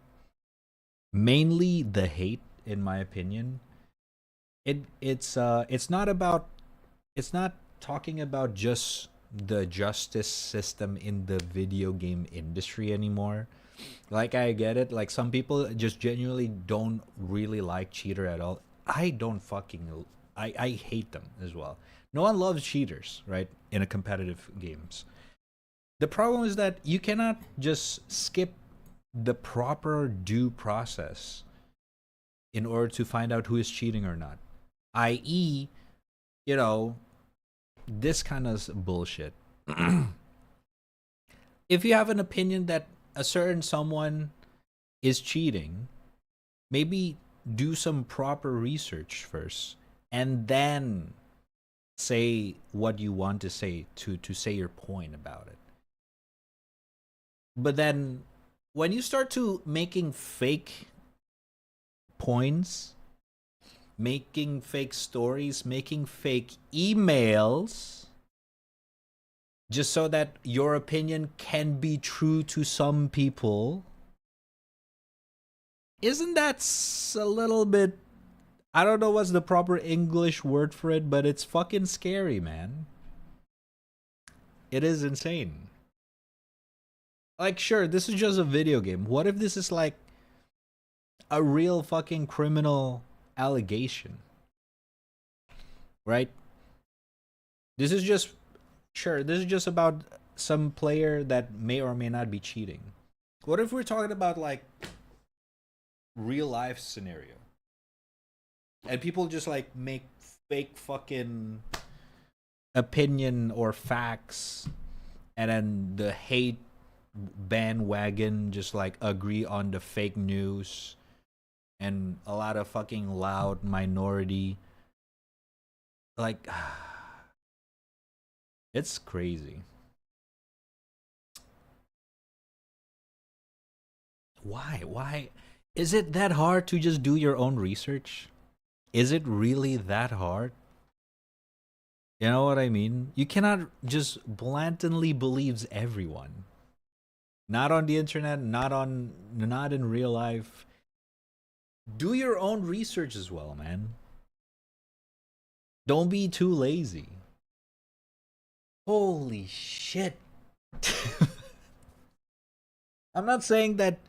Mainly the hate, in my opinion. It's not talking about just the justice system in the video game industry anymore. Like, I get it. Like, some people just genuinely don't really like cheater at all. I don't fucking... I hate them as well. No one loves cheaters, right? In a competitive games. The problem is that you cannot just skip the proper due process in order to find out who is cheating or not. I.e., you know, this kind of bullshit. If you have an opinion that a certain someone is cheating, maybe do some proper research first and then say what you want to say to say your point about it. But then when you start to making fake points, making fake stories, making fake emails, just so that your opinion can be true to some people, isn't that a little bit... I don't know what's the proper English word for it, but it's fucking scary, man. It is insane. Like, sure, this is just a video game. What if this is like a real fucking criminal allegation? Right? This is just... Sure, this is just about some player that may or may not be cheating. What if we're talking about like real life scenario? And people just like make fake fucking opinion or facts, and then the hate bandwagon just like agree on the fake news, and a lot of fucking loud minority. Like, it's crazy. Why? Is it that hard to just do your own research? Is it really that hard? You know what I mean? You cannot just blatantly believe everyone. Not on the internet, not in real life. Do your own research as well, man. Don't be too lazy. Holy shit. I'm not saying that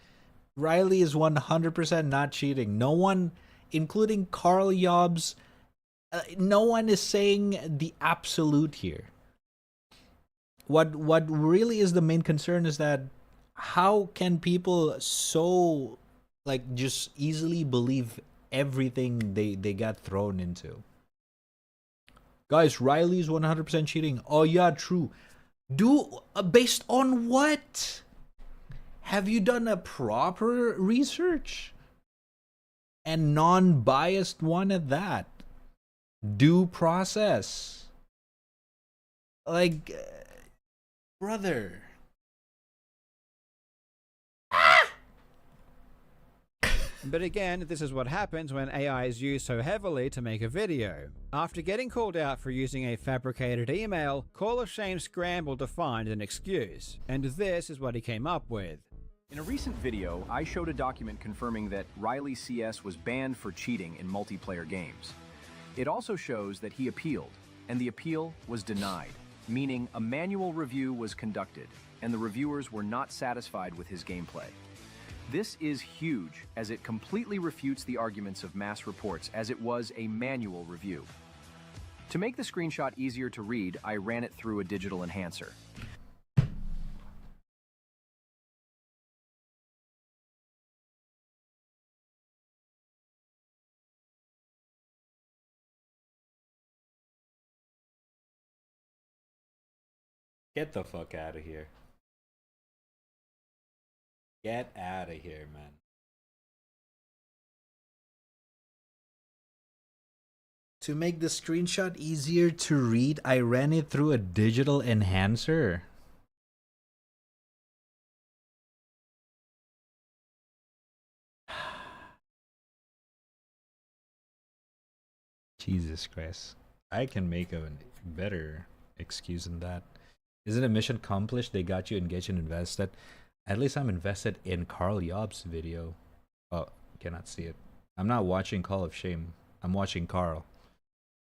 Riley is 100% not cheating. No one, including Carl Jobs, no one is saying the absolute here. What really is the main concern is that how can people so like just easily believe everything they got thrown into? Guys, Riley's 100% cheating. Oh yeah, true. Based on what? Have you done a proper research? And non-biased one at that. Due process. Like, brother. But again, this is what happens when AI is used so heavily to make a video. After getting called out for using a fabricated email, Call of Shame scrambled to find an excuse. And this is what he came up with. In a recent video, I showed a document confirming that Riley CS was banned for cheating in multiplayer games. It also shows that he appealed, and the appeal was denied, meaning a manual review was conducted, and the reviewers were not satisfied with his gameplay. This is huge, as it completely refutes the arguments of mass reports, as it was a manual review. To make the screenshot easier to read, I ran it through a digital enhancer. Get the fuck out of here. Get out of here, man. To make the screenshot easier to read, I ran it through a digital enhancer. Jesus Christ. I can make a better excuse than that. Isn't a mission accomplished? They got you engaged and invested. At least I'm invested in Carl Yob's video. Oh, cannot see it. I'm not watching Call of Shame. I'm watching Carl,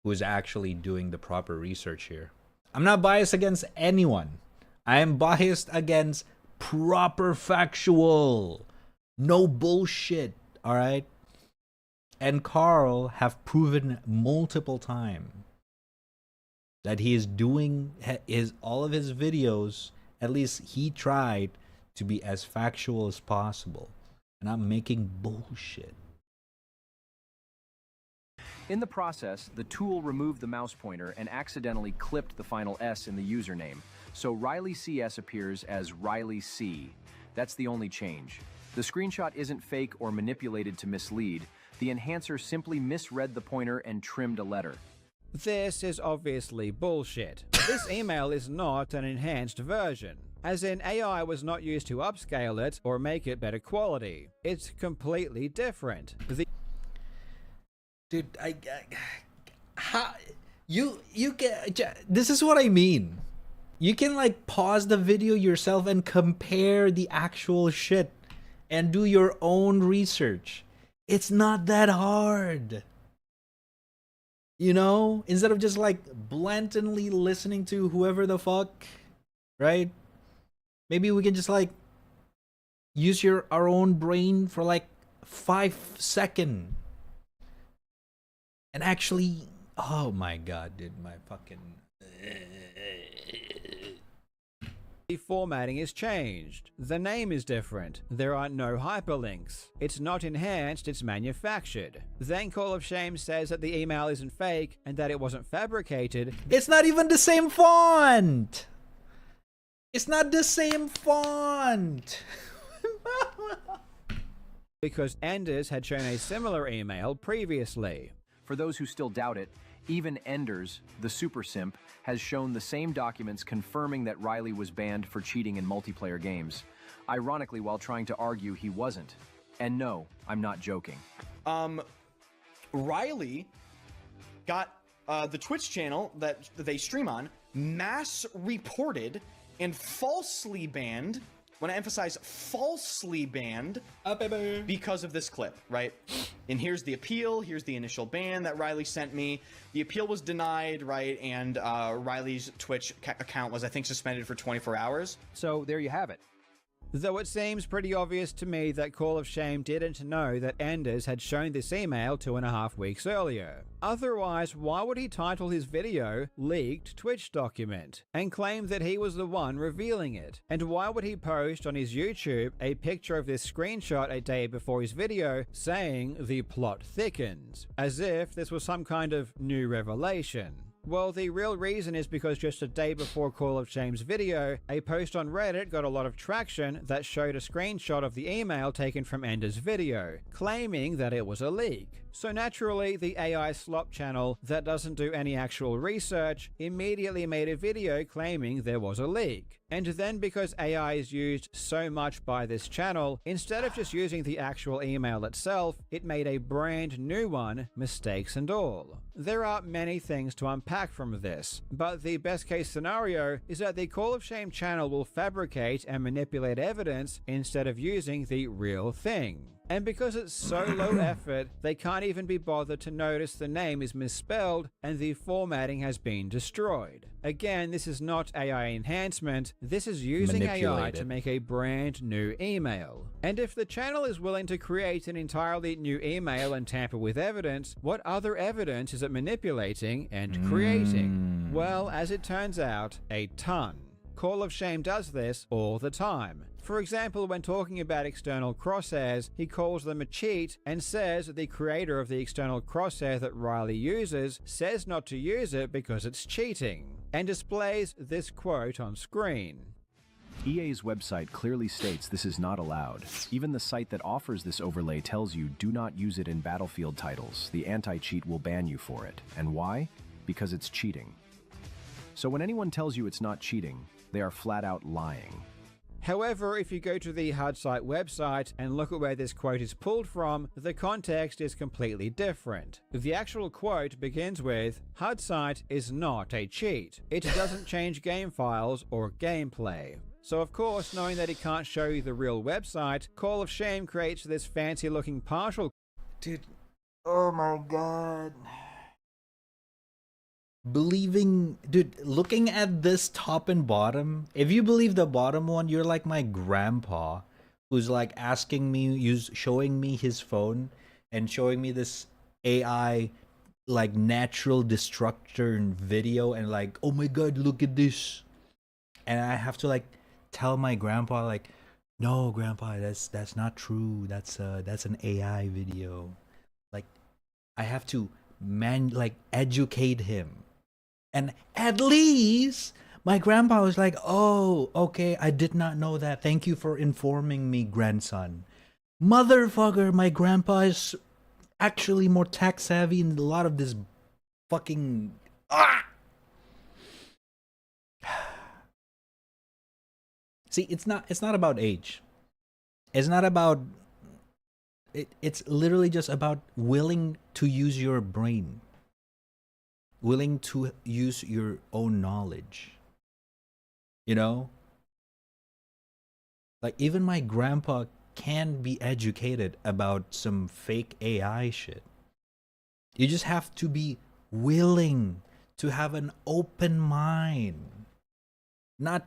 who is actually doing the proper research here. I'm not biased against anyone. I am biased against proper factual. No bullshit, alright? And Carl have proven multiple times that he is doing all of his videos, at least he tried to be as factual as possible. And I'm making bullshit. In the process, the tool removed the mouse pointer and accidentally clipped the final S in the username. So Riley CS appears as Riley C. That's the only change. The screenshot isn't fake or manipulated to mislead. The enhancer simply misread the pointer and trimmed a letter. This is obviously bullshit. This email is not an enhanced version. As in, AI was not used to upscale it or make it better quality. It's completely different. Dude, how you can, this is what I mean. You can like pause the video yourself and compare the actual shit and do your own research. It's not that hard. You know, instead of just like blatantly listening to whoever the fuck, right? Maybe we can just like use our own brain for like 5 seconds. And actually, oh my god, dude, my fucking... The formatting is changed. The name is different. There are no hyperlinks. It's not enhanced, it's manufactured. Then Call of Shame says that the email isn't fake and that it wasn't fabricated. It's not even the same font! It's not the same font! Because Enders had shown a similar email previously. For those who still doubt it, even Enders, the super simp, has shown the same documents confirming that Riley was banned for cheating in multiplayer games. Ironically, while trying to argue he wasn't. And no, I'm not joking. Riley got the Twitch channel that they stream on mass reported and falsely banned. When I emphasize falsely banned because of this clip, right? And here's the appeal, here's the initial ban that Riley sent me. The appeal was denied, right? And Riley's Twitch account was, I think, suspended for 24 hours. So there you have it. Though it seems pretty obvious to me that Call of Shame didn't know that Enders had shown this email 2.5 weeks earlier. Otherwise, why would he title his video Leaked Twitch Document and claim that he was the one revealing it? And why would he post on his YouTube a picture of this screenshot a day before his video saying the plot thickens, as if this was some kind of new revelation? Well, the real reason is because just a day before Call of Shame's video, a post on Reddit got a lot of traction that showed a screenshot of the email taken from Ender's video, claiming that it was a leak. So naturally, the AI slop channel that doesn't do any actual research immediately made a video claiming there was a leak. And then because AI is used so much by this channel, instead of just using the actual email itself, it made a brand new one, mistakes and all. There are many things to unpack from this, but the best case scenario is that the Call of Shame channel will fabricate and manipulate evidence instead of using the real thing. And because it's so low effort, they can't even be bothered to notice the name is misspelled and the formatting has been destroyed. Again, this is not AI enhancement, this is using AI to make a brand new email. And if the channel is willing to create an entirely new email and tamper with evidence, what other evidence is it manipulating and creating? Well, as it turns out, a ton. Call of Shame does this all the time. For example, when talking about external crosshairs, he calls them a cheat and says the creator of the external crosshair that Riley uses says not to use it because it's cheating, and displays this quote on screen. EA's website clearly states this is not allowed. Even the site that offers this overlay tells you do not use it in Battlefield titles. The anti-cheat will ban you for it. And why? Because it's cheating. So when anyone tells you it's not cheating, they are flat out lying. However, if you go to the HUD-Site website and look at where this quote is pulled from, the context is completely different. The actual quote begins with, HUD-Site is not a cheat. It doesn't change game files or gameplay. So of course, knowing that it can't show you the real website, Call of Shame creates this fancy-looking partial. Dude, oh my god. Dude, looking at this top and bottom, if you believe the bottom one, you're like my grandpa who's like asking me, showing me his phone and showing me this AI like natural destruction video and like, oh my god, look at this. And I have to like tell my grandpa like, no grandpa, that's not true. That's an AI video. Like I have to educate him. And at least my grandpa was like, oh, okay, I did not know that. Thank you for informing me, grandson. Motherfucker, my grandpa is actually more tech savvy in a lot of this fucking... See, it's not about age. It's not about... It's literally just about willing to use your brain. Willing to use your own knowledge. You know? Like, even my grandpa can be educated about some fake AI shit. You just have to be willing to have an open mind. Not,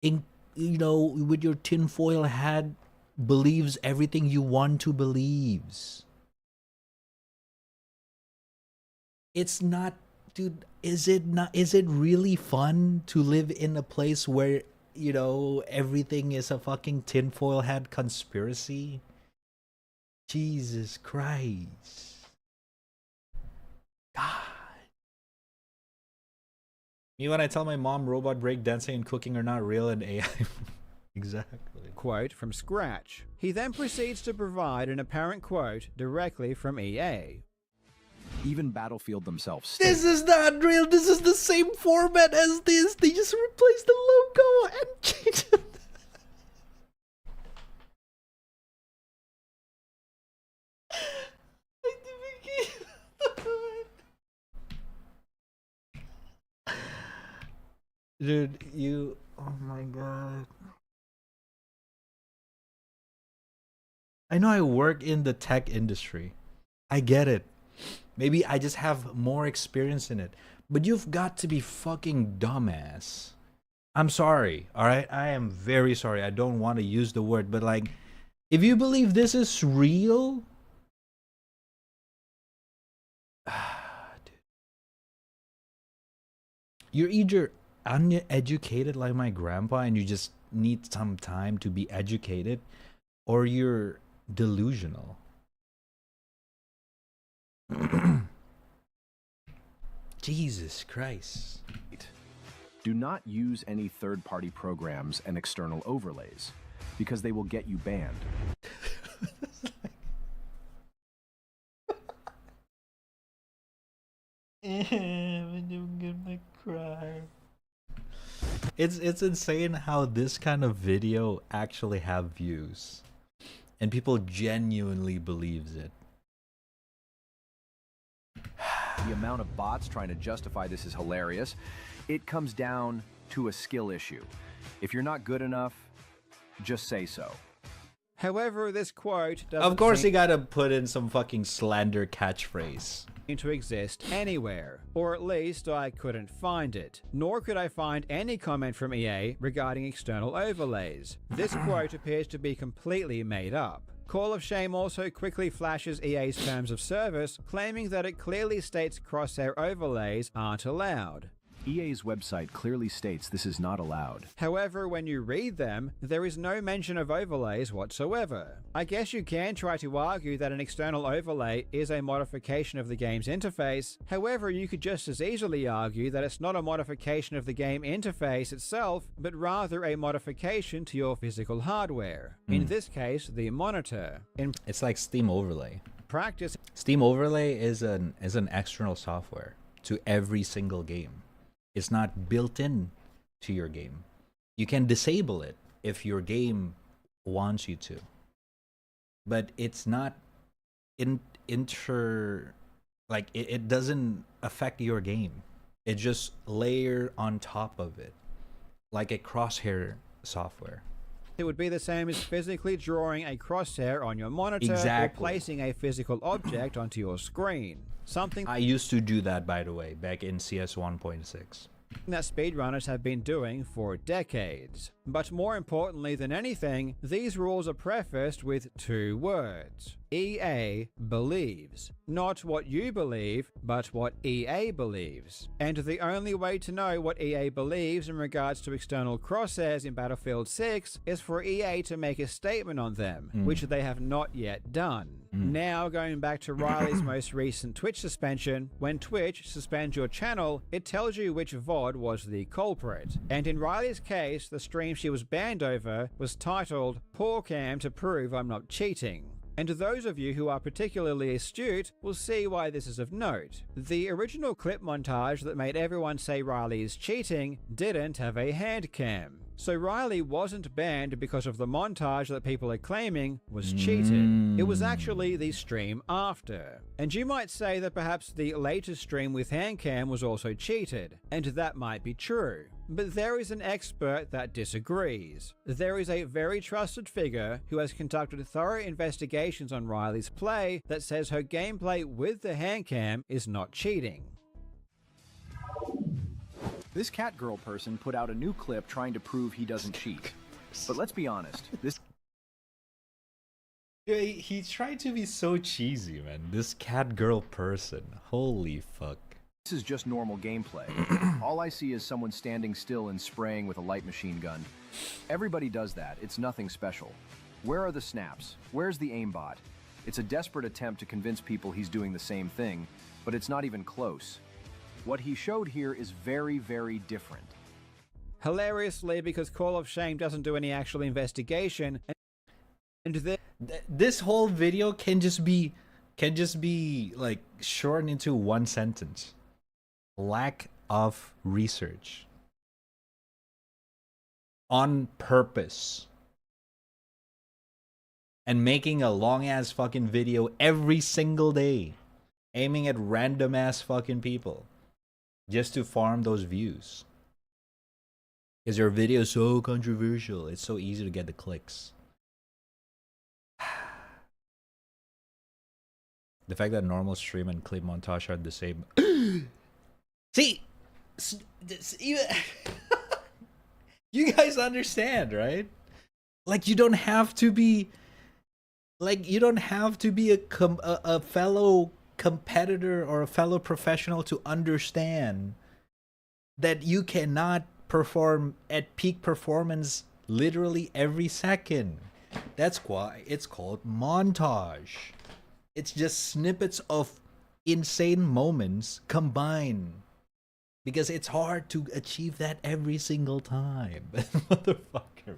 with your tinfoil hat, believes everything you want to believes. It's not... Dude, is it really fun to live in a place where, everything is a fucking tinfoil hat conspiracy? Jesus Christ. God. Me when I tell my mom robot breakdancing and cooking are not real and AI. Exactly. Quote from scratch. He then proceeds to provide an apparent quote directly from EA. Even Battlefield themselves This is not real. This is the same format as this. They just replaced the logo and changed it. Dude, oh my god. I know I work in the tech industry. I get it. Maybe I just have more experience in it. But you've got to be fucking dumbass. I'm sorry, alright? I am very sorry. I don't want to use the word, but like, if you believe this is real... Dude. You're either uneducated like my grandpa and you just need some time to be educated, or you're delusional. Jesus Christ. Do not use any third-party programs and external overlays, because they will get you banned. I'm gonna cry. It's insane how this kind of video actually have views. And people genuinely believes it. The amount of bots trying to justify this is hilarious. It comes down to a skill issue. If you're not good enough, just say so. However, this quote doesn't Of course, seem you gotta put in some fucking slander catchphrase. to exist anywhere, or at least I couldn't find it. Nor could I find any comment from EA regarding external overlays. This quote appears to be completely made up. Call of Shame also quickly flashes EA's terms of service, claiming that it clearly states crosshair overlays aren't allowed. EA's website clearly states this is not allowed. However, when you read them, there is no mention of overlays whatsoever. I guess you can try to argue that an external overlay is a modification of the game's interface. However, you could just as easily argue that it's not a modification of the game interface itself, but rather a modification to your physical hardware. In this case, the monitor. In It's like Steam Overlay. practice, Steam Overlay is an external software to every single game. It's not built in to your game. You can disable it if your game wants you to, but it's not it doesn't affect your game. It just layer on top of it, like a crosshair software. it would be the same as physically drawing a crosshair on your monitor Exactly. or placing a physical object onto your screen. Something I used to do that, by the way, back in CS 1.6. that speedrunners have been doing for decades. But more importantly than anything, these rules are prefaced with two words. EA believes. Not what you believe, but what EA believes. And the only way to know what EA believes in regards to external crosshairs in Battlefield 6 is for EA to make a statement on them, which they have not yet done. Now, going back to Riley's most recent Twitch suspension, when Twitch suspends your channel, it tells you which VOD was the culprit. And in Riley's case, the stream she was banned over was titled "Poor Cam to Prove I'm Not Cheating." And those of you who are particularly astute will see why this is of note. The original clip montage that made everyone say Riley is cheating didn't have a hand cam. So Riley wasn't banned because of the montage that people are claiming was cheated. It was actually the stream after. And you might say that perhaps the latest stream with hand cam was also cheated, and that might be true. But there is an expert that disagrees. There is a very trusted figure who has conducted thorough investigations on Riley's play that says her gameplay with the hand cam is not cheating. This cat girl person put out a new clip trying to prove he doesn't cheat. But let's be honest, this Yeah, he tried to be so cheesy, man. This cat girl person. Holy fuck. is just normal gameplay. All I see is someone standing still and spraying with a light machine gun. Everybody does that, it's nothing special. Where are the snaps? Where's the aimbot? It's a desperate attempt to convince people he's doing the same thing, but it's not even close. What he showed here is very, very different. Hilariously, because Call of Shame doesn't do any actual investigation, and This whole video can just be like shortened into one sentence. Lack of research. On purpose. And making a long ass fucking video every single day. Aiming at random ass fucking people. Just to farm those views. Because your video is so controversial. It's so easy to get the clicks. The fact that normal stream and clip montage are the same. See, you guys understand, right? Like you don't have to be a fellow competitor or a fellow professional to understand that you cannot perform at peak performance literally every second. That's why it's called montage. It's just snippets of insane moments combined. Because it's hard to achieve that every single time. Motherfucker.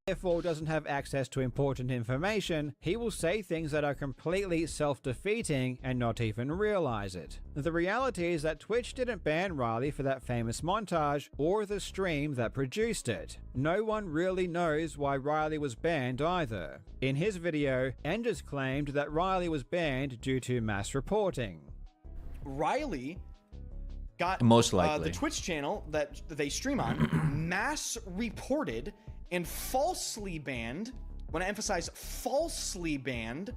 therefore doesn't have access to important information, he will say things that are completely self-defeating and not even realize it. The reality is that Twitch didn't ban Riley for that famous montage or the stream that produced it. No one really knows why Riley was banned either. In his video, Enders claimed that Riley was banned due to mass reporting. Riley got most likely the Twitch channel that they stream on mass reported and falsely banned When I emphasize falsely banned.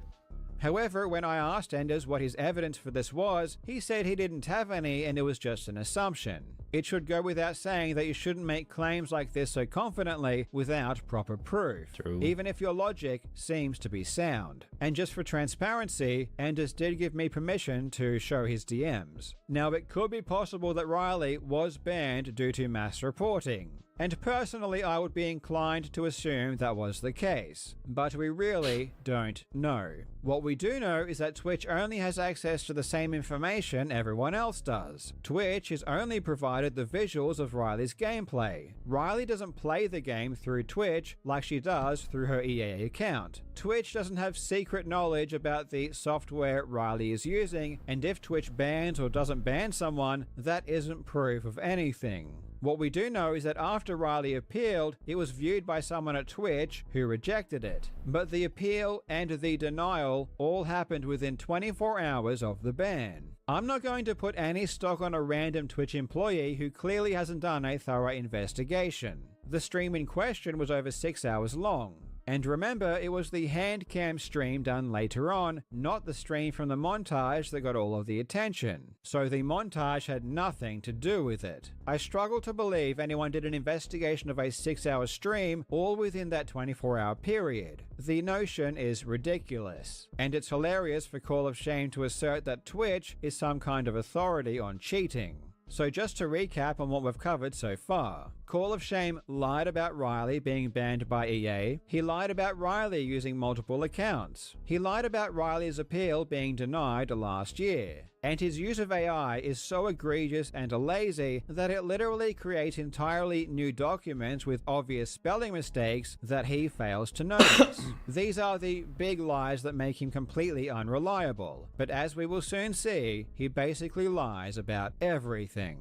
However, when I asked Enders what his evidence for this was, he said he didn't have any and it was just an assumption. It should go without saying that you shouldn't make claims like this so confidently without proper proof, True. even if your logic seems to be sound. And just for transparency, Enders did give me permission to show his DMs. Now, it could be possible that Riley was banned due to mass reporting. And personally, I would be inclined to assume that was the case, but we really don't know. What we do know is that Twitch only has access to the same information everyone else does. Twitch is only provided the visuals of Riley's gameplay. Riley doesn't play the game through Twitch like she does through her EA account. Twitch doesn't have secret knowledge about the software Riley is using, and if Twitch bans or doesn't ban someone, that isn't proof of anything. What we do know is that after Riley appealed, it was viewed by someone at Twitch who rejected it. But the appeal and the denial all happened within 24 hours of the ban. I'm not going to put any stock on a random Twitch employee who clearly hasn't done a thorough investigation. The stream in question was over 6 hours long. And remember, it was the hand cam stream done later on, not the stream from the montage that got all of the attention. So the montage had nothing to do with it. I struggle to believe anyone did an investigation of a 6-hour stream all within that 24-hour period. The notion is ridiculous. And it's hilarious for Call of Shame to assert that Twitch is some kind of authority on cheating. So just to recap on what we've covered so far, Call of Shame lied about Riley being banned by EA, he lied about Riley using multiple accounts, he lied about Riley's appeal being denied last year, and his use of AI is so egregious and lazy that it literally creates entirely new documents with obvious spelling mistakes that he fails to notice. These are the big lies that make him completely unreliable, but as we will soon see, he basically lies about everything.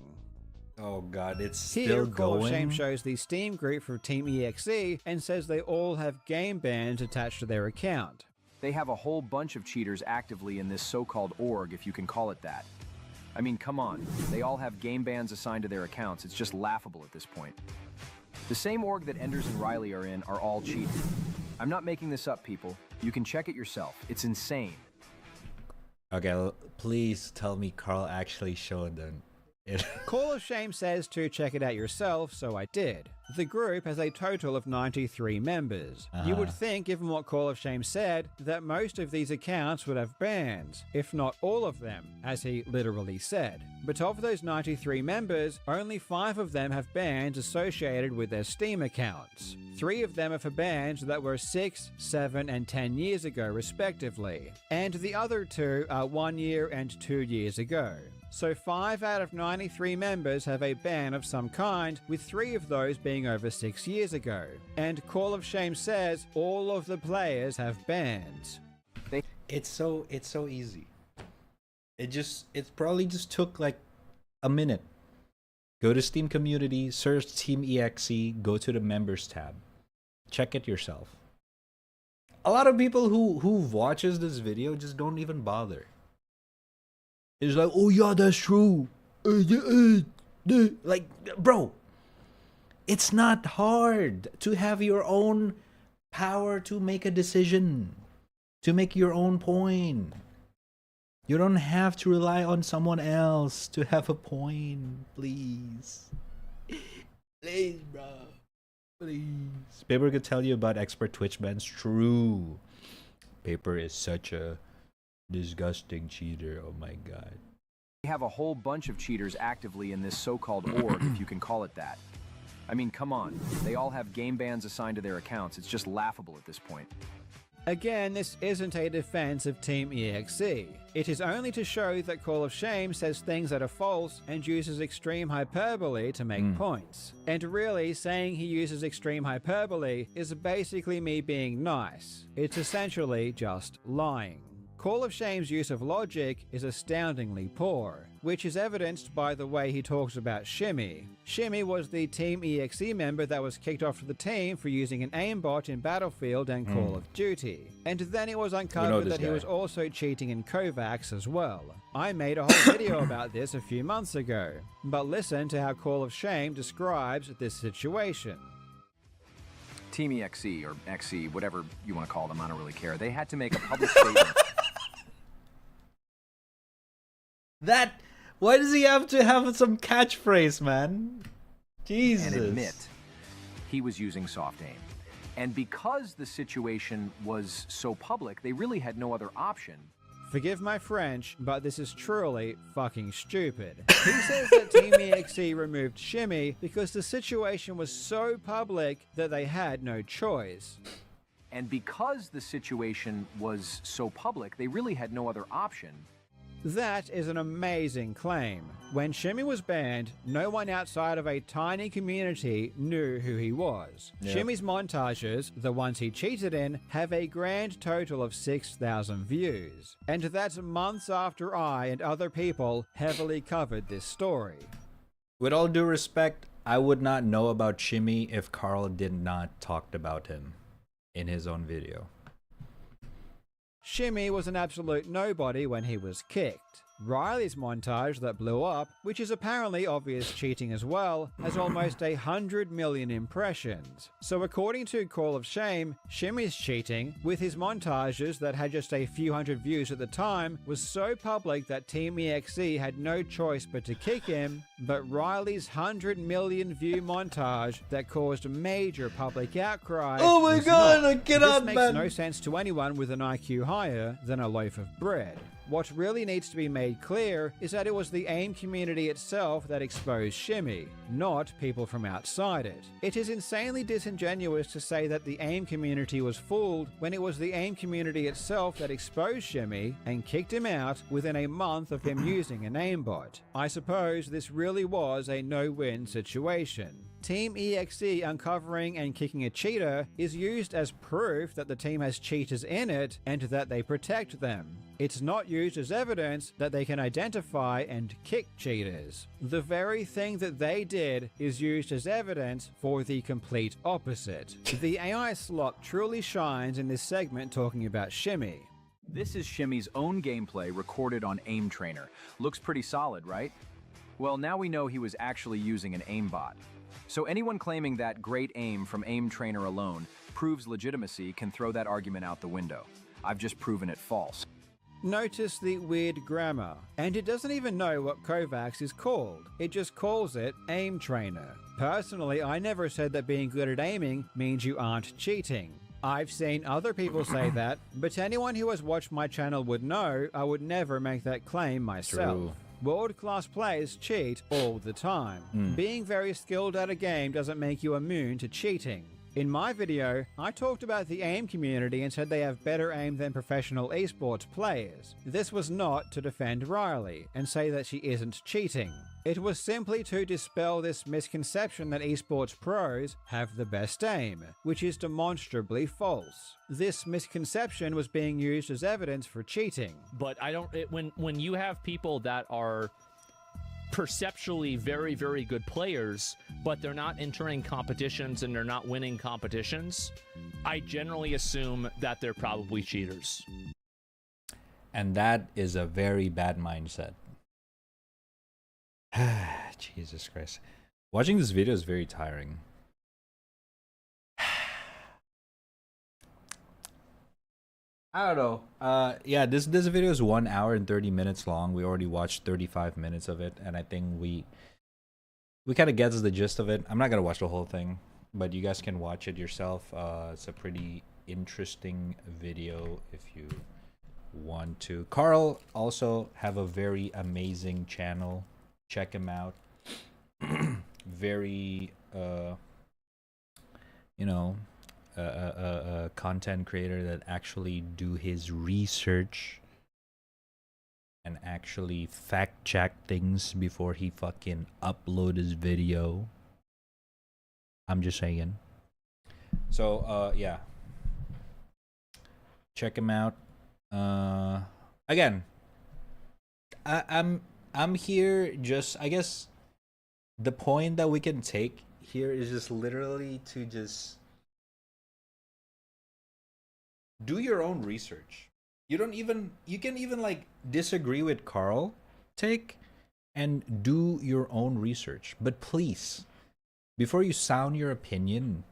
Oh god, it's Here, still Call of Shame going. shows the Steam group from Team EXE and says they all have game bans attached to their account. They have a whole bunch of cheaters actively in this so-called org, if you can call it that. I mean, come on. They all have game bans assigned to their accounts. It's just laughable at this point. The same org that Enders and Riley are in are all cheating. I'm not making this up, people. You can check it yourself. It's insane. Okay, please tell me Carl actually showed them. Call of Shame says to check it out yourself, so I did. The group has a total of 93 members. You would think, given what Call of Shame said, that most of these accounts would have bans, if not all of them, as he literally said. But of those 93 members, only 5 of them have bans associated with their Steam accounts. 3 of them are for bans that were 6, 7, and 10 years ago, respectively. And the other 2 are 1 year and 2 years ago. So 5 out of 93 members have a ban of some kind, with 3 of those being over 6 years ago. And Call of Shame says all of the players have bans. It's so easy. It probably just took like a minute. Go to Steam Community, search Team EXE, go to the Members tab. Check it yourself. A lot of people who watches this video just don't even bother. It's like, oh yeah, that's true. Like, bro, it's not hard to have your own power to make a decision, to make your own point. You don't have to rely on someone else to have a point, please. Please, bro. Please. Paper could tell you about expert Twitch bans. True. Paper is such a disgusting cheater. Oh my god. They have a whole bunch of cheaters actively in this so-called org, if you can call it that. I mean, come on. They all have game bans assigned to their accounts. It's just laughable at this point. Again, this isn't a defense of Team EXE. It is only to show that Call of Shame says things that are false and uses extreme hyperbole to make points. And really, saying he uses extreme hyperbole is basically me being nice. It's essentially just lying. Call of Shame's use of logic is astoundingly poor, which is evidenced by the way he talks about Shimmy. Shimmy was the Team EXE member that was kicked off the team for using an aimbot in Battlefield and Call of Duty. And then it was uncovered that he was also cheating in Kovacs as well. I made a whole video about this a few months ago, but listen to how Call of Shame describes this situation. Team EXE or XE, whatever you want to call them, I don't really care. They had to make a public statement. That. Why does he have to have some catchphrase, man? Jesus. And admit he was using soft aim. And because the situation was so public, they really had no other option. Forgive my French, but this is truly fucking stupid. He says that Team EXE removed Shimmy because the situation was so public that they had no choice. And because the situation was so public, they really had no other option. That is an amazing claim. When Shimmy was banned, no one outside of a tiny community knew who he was. Yep. Shimmy's montages, the ones he cheated in, have a grand total of 6,000 views. And that's months after I and other people heavily covered this story. With all due respect, I would not know about Shimmy if Carl did not talked about him in his own video. Shimmy was an absolute nobody when he was kicked. Riley's montage that blew up, which is apparently obvious cheating as well, has almost 100 million impressions. So according to Call of Shame, Shimmy's cheating, with his montages that had just a few hundred views at the time, was so public that Team EXE had no choice but to kick him, but Riley's 100 million view montage that caused major public outcry. Oh my god, I this cannot, makes man. no sense to anyone with an IQ higher than a loaf of bread. What really needs to be made clear is that it was the AIM community itself that exposed Shimmy, not people from outside it. It is insanely disingenuous to say that the AIM community was fooled when it was the AIM community itself that exposed Shimmy and kicked him out within a month of him using an aimbot. I suppose this really was a no-win situation. Team EXE uncovering and kicking a cheater is used as proof that the team has cheaters in it and that they protect them. It's not used as evidence that they can identify and kick cheaters. The very thing that they did is used as evidence for the complete opposite. The AI slop truly shines in this segment talking about Shimmy. This is Shimmy's own gameplay recorded on Aim Trainer. Looks pretty solid, right? Well, now we know he was actually using an aimbot. So anyone claiming that great aim from Aim Trainer alone proves legitimacy can throw that argument out the window. I've just proven it false. Notice the weird grammar, and it doesn't even know what Kovacs is called. It just calls it Aim Trainer. Personally, I never said that being good at aiming means you aren't cheating. I've seen other people say that, but anyone who has watched my channel would know I would never make that claim myself. True. World-class players cheat all the time. Being very skilled at a game doesn't make you immune to cheating. In my video, I talked about the AIM community and said they have better aim than professional esports players. This was not to defend Riley and say that she isn't cheating. It was simply to dispel this misconception that esports pros have the best aim, which is demonstrably false. This misconception was being used as evidence for cheating. But when you have people that are perceptually very, very good players, but they're not entering competitions and they're not winning competitions, I generally assume that they're probably cheaters. And that is a very bad mindset. Jesus Christ. Watching this video is very tiring. I don't know. Yeah, this video is 1 hour and 30 minutes long. We already watched 35 minutes of it, and I think we kind of gets the gist of it. I'm not gonna watch the whole thing, but you guys can watch it yourself. It's a pretty interesting video if you want to. Carl also have a very amazing channel. Check him out. Very you know, a content creator that actually do his research and actually fact check things before he fucking upload his video. I'm just saying. So yeah, check him out. Again, I'm here just, I guess the point that we can take here is just literally to just do your own research. You can even like disagree with Carl take and do your own research. But please, before you sound your opinion,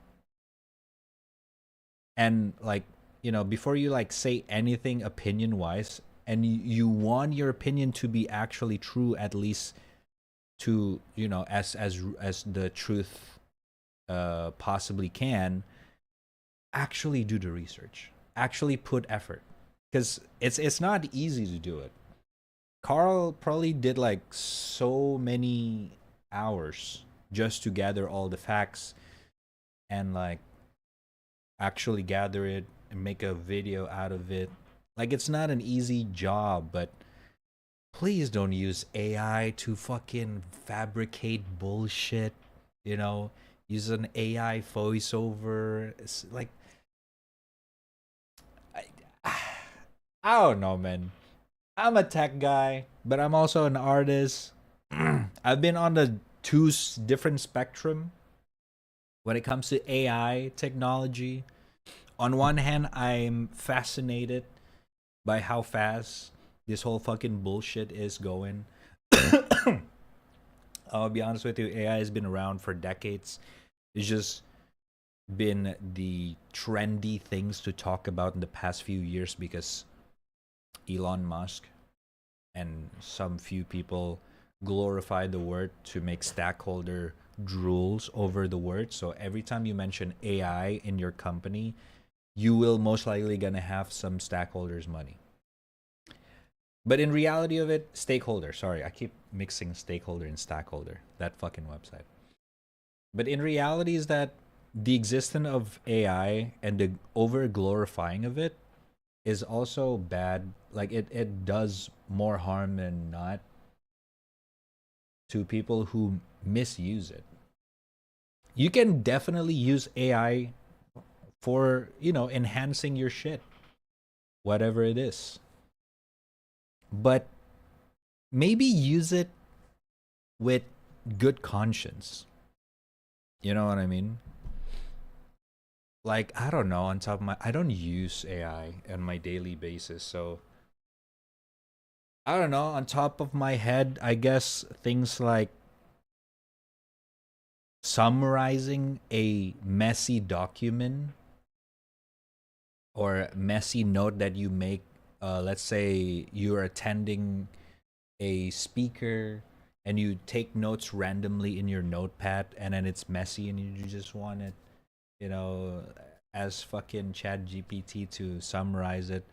And like, you know, before you like say anything opinion wise, and you want your opinion to be actually true, at least to, you know, as the truth possibly can, actually do the research, actually put effort, because it's not easy to do it. Carl probably did like so many hours just to gather all the facts and like actually gather it and make a video out of it. Like, it's not an easy job, but please don't use AI to fucking fabricate bullshit, you know? Use an AI voiceover. It's like, I, I don't know, man. I'm a tech guy, but I'm also an artist. I've been on the different spectrum when it comes to AI technology. On one hand, I'm fascinated by how fast this whole fucking bullshit is going. I'll be honest with you, AI has been around for decades. It's just been the trendy things to talk about in the past few years because Elon Musk and some few people glorify the word to make stakeholder drools over the word. So every time you mention AI in your company, you will most likely gonna have some stakeholders' money. But in reality of it, stakeholder, sorry, I keep mixing stakeholder and stakeholder, that fucking website. But in reality is that the existence of AI and the over glorifying of it is also bad. Like it does more harm than not to people who misuse it. You can definitely use AI for, you know, enhancing your shit, whatever it is. But maybe use it with good conscience. You know what I mean? Like, I don't know, on top of my, I don't use AI on my daily basis, so I don't know, on top of my head, I guess things like summarizing a messy document or messy note that you make. Let's say you're attending a speaker and you take notes randomly in your notepad and then it's messy and you just want it, you know, as fucking Chat GPT to summarize it.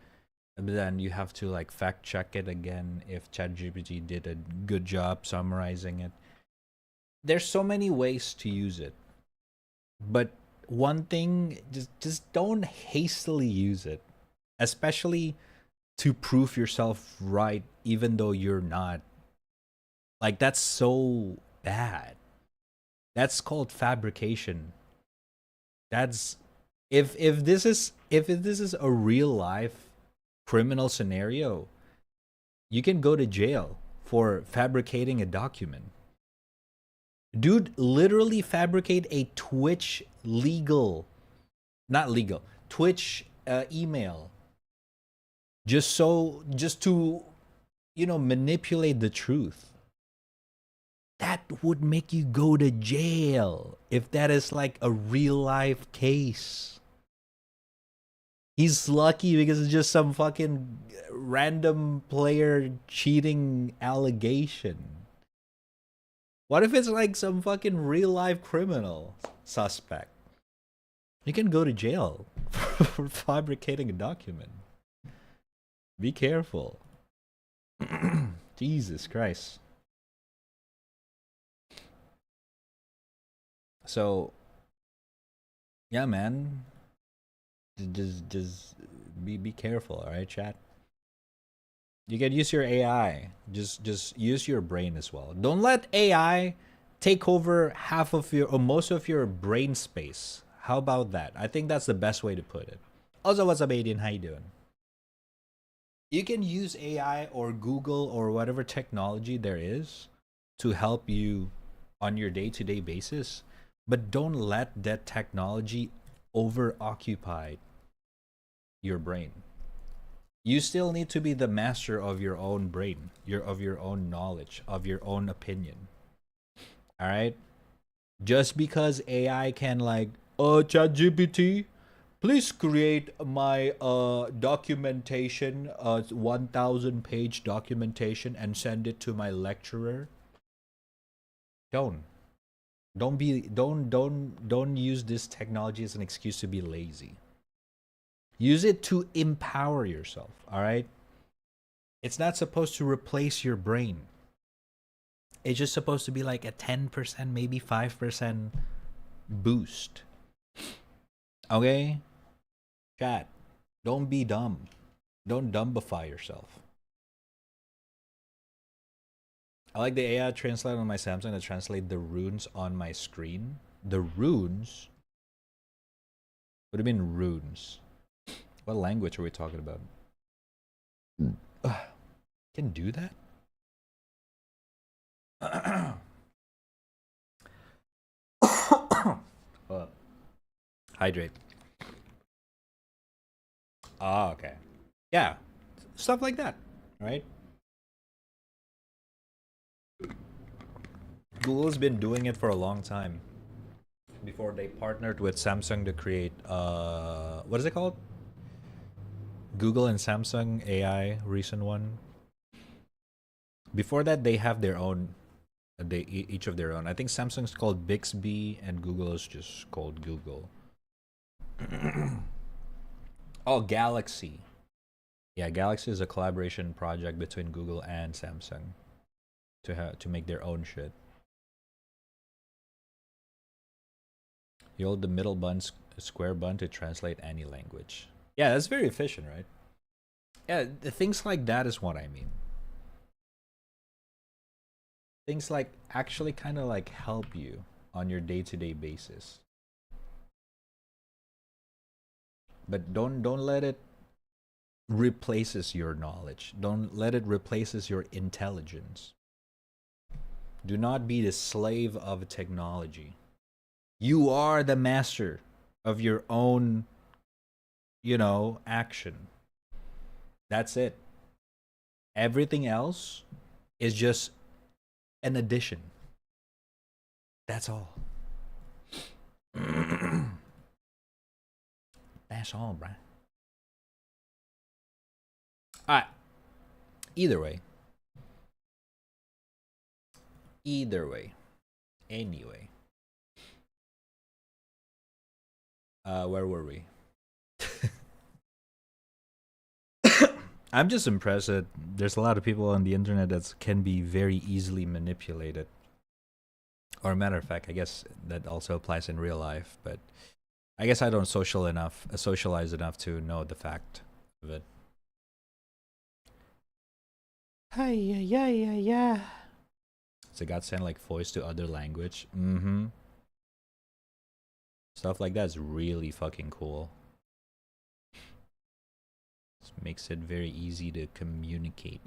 But then you have to like fact check it again if Chat GPT did a good job summarizing it. There's so many ways to use it. But one thing, just don't hastily use it. Especially to prove yourself right even though you're not. Like, that's so bad. That's called fabrication. That's if this is a real life criminal scenario, you can go to jail for fabricating a document. Dude literally fabricate a Twitch Twitch email just to, you know, manipulate the truth. That would make you go to jail if that is like a real life case. He's lucky because it's just some fucking random player cheating allegation. What if it's like some fucking real life criminal suspect? You can go to jail for fabricating a document. Be careful. Jesus Christ. So, yeah, man. Just be careful, all right, chat. You can use your AI. Just use your brain as well. Don't let AI take over half of your or most of your brain space. How about that? I think that's the best way to put it. Also, what's up, Aiden? How you doing? You can use AI or Google or whatever technology there is to help you on your day-to-day basis, but don't let that technology over-occupy your brain. You still need to be the master of your own brain, of your own knowledge, of your own opinion. All right? Just because AI can like, ChatGPT, Please create my documentation, 1,000 page documentation, and send it to my lecturer. Don't use this technology as an excuse to be lazy. Use it to empower yourself, all right? It's not supposed to replace your brain. It's just supposed to be like a 10%, maybe 5% boost. Okay? Chat, don't be dumb. Don't dumbify yourself. I like the AI translate on my Samsung to translate the runes on my screen. The runes? What do you mean runes? What language are we talking about? Can do that? Hydrate. Ah, okay. Yeah. Stuff like that, right? Google's been doing it for a long time. Before they partnered with Samsung to create what is it called? Google and Samsung AI recent one. Before that, they have their own. They each of their own. I think Samsung's called Bixby and Google is just called Google. Oh, Galaxy. Yeah, Galaxy is a collaboration project between Google and Samsung to make their own shit. You hold the middle button, square button to translate any language. Yeah, that's very efficient, right? Yeah, things like that is what I mean. Things like actually kind of like help you on your day-to-day basis. But don't let it replaces your knowledge. Don't let it replaces your intelligence. Do not be the slave of technology. You are the master of your own, action. That's it. Everything else is just an addition. That's all. That's all, bruh. Alright. Either way. Anyway. Where were we? I'm just impressed that there's a lot of people on the internet that can be very easily manipulated. Or matter of fact, I guess that also applies in real life, but I guess I don't socialize enough to know the fact of it. Yeah. So God sent like voice to other language. Stuff like that is really fucking cool. This makes it very easy to communicate.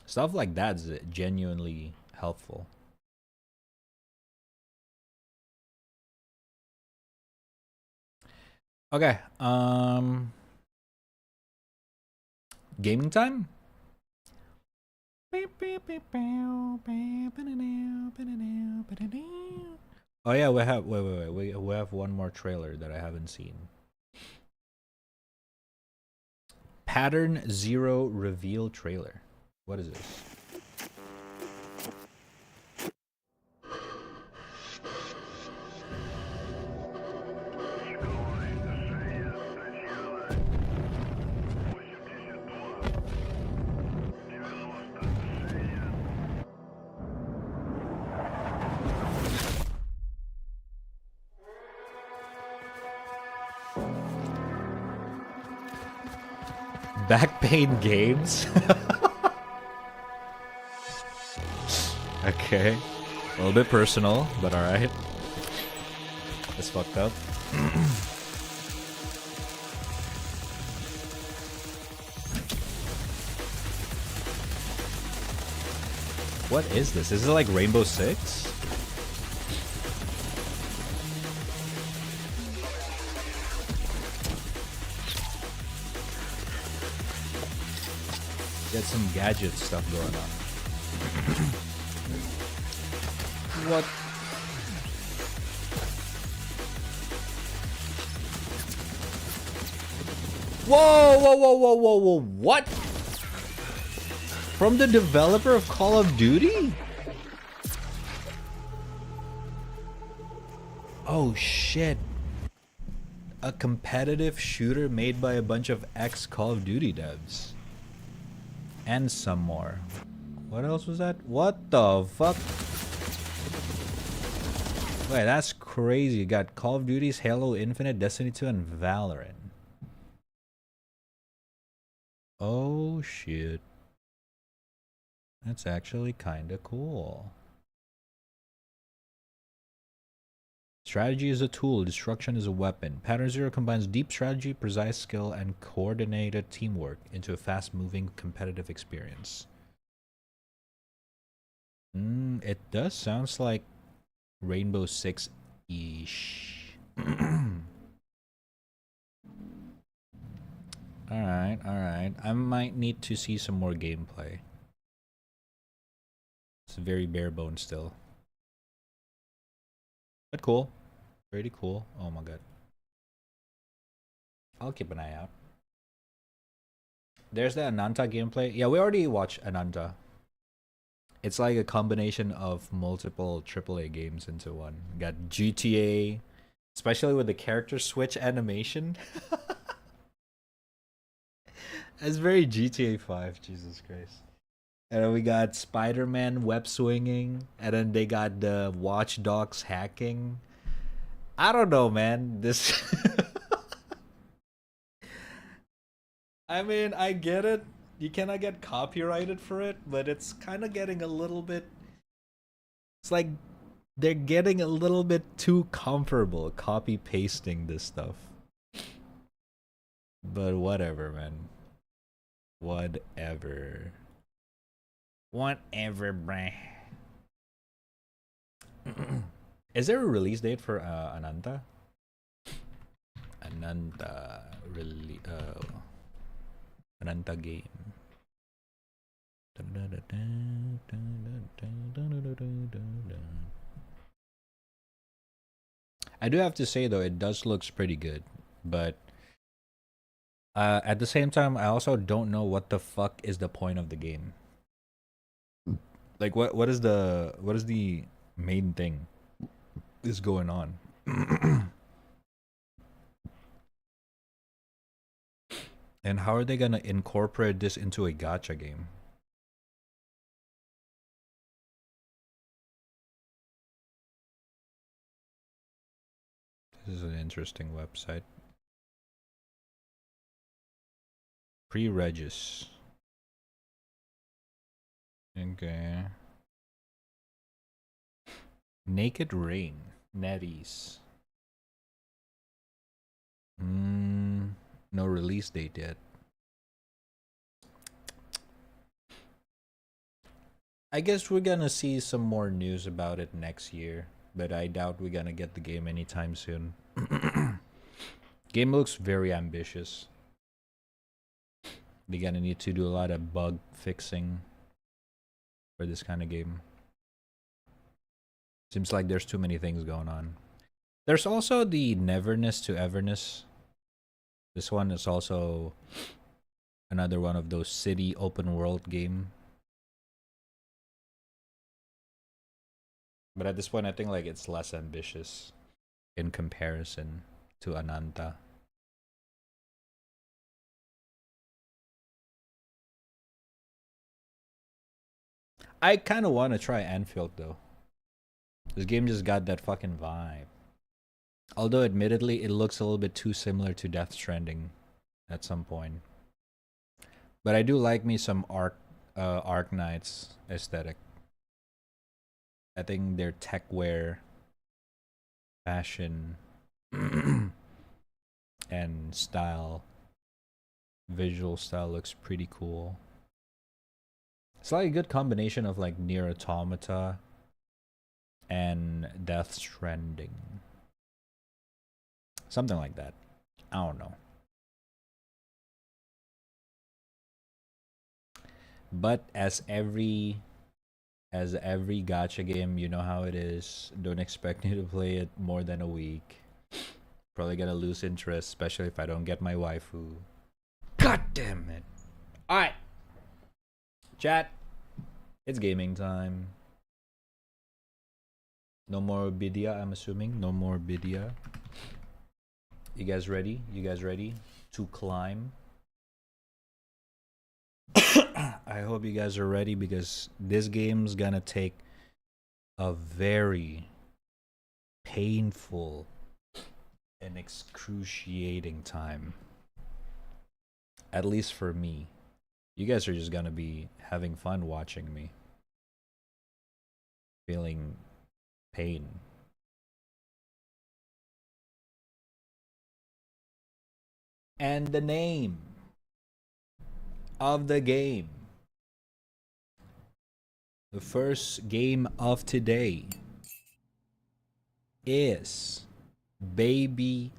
Stuff like that is genuinely helpful. Okay, gaming time? Oh yeah, we have wait. We have one more trailer that I haven't seen. Pattern 0 reveal trailer. What is this? Back pain games? Okay. A little bit personal, but alright. That's fucked up. What is this? Is it like Rainbow Six? Get some gadget stuff going on. What? Whoa, whoa, whoa, whoa, whoa, whoa, what? From the developer of Call of Duty? Oh shit. A competitive shooter made by a bunch of ex-Call of Duty devs. And some more. What else was that? What the fuck? Wait, that's crazy. You got Call of Duty's Halo Infinite, Destiny 2, and Valorant. Oh shit. That's actually kinda cool. Strategy is a tool, destruction is a weapon. Pattern Zero combines deep strategy, precise skill, and coordinated teamwork into a fast-moving, competitive experience. It does sounds like Rainbow Six-ish. Alright, alright. I might need to see some more gameplay. It's very bare bones still. But cool. Pretty cool. Oh my god. I'll keep an eye out. There's the Ananta gameplay. Yeah, we already watched Ananta. It's like a combination of multiple AAA games into one. You got GTA, especially with the character switch animation. It's very GTA 5, Jesus Christ. And then we got Spider-Man web swinging, and then they got the Watch Dogs hacking. I don't know, man. This I mean, I get it. You cannot get copyrighted for it, but it's kind of getting a little bit... It's like they're getting a little bit too comfortable copy-pasting this stuff. But whatever, man. Whatever. Whatever, bruh. Is there a release date for Ananta? Ananta Ananta game. I do have to say though, it does looks pretty good, but at the same time, I also don't know what the fuck is the point of the game. Like what is the main thing is going on? And how are they gonna incorporate this into a gacha game? This is an interesting website. Pre-regis. Okay. Naked Rain. NetEase. No release date yet. I guess we're gonna see some more news about it next year, but I doubt we're gonna get the game anytime soon. Game looks very ambitious. They're gonna need to do a lot of bug fixing for this kind of game. Seems like there's too many things going on. There's also the Neverness to Everness. This one is also another one of those city open world game. But at this point, I think like it's less ambitious in comparison to Ananta. I kind of want to try Anfield though. This game just got that fucking vibe. Although admittedly, it looks a little bit too similar to Death Stranding at some point. But I do like me some Arc Knights aesthetic. I think their techwear, fashion, and style, visual style looks pretty cool. It's like a good combination of like Nier Automata and Death Stranding. Something like that. I don't know. But as every gacha game, you know how it is. Don't expect me to play it more than a week. Probably gonna lose interest, especially if I don't get my waifu. God damn it. Alright. Chat. It's gaming time. No more Bidia, I'm assuming. No more Bidia. You guys ready? You guys ready to climb? I hope you guys are ready because this game's gonna take a very painful and excruciating time. At least for me. You guys are just gonna be having fun watching me. Feeling pain. And the name of the game. The first game of today is Baby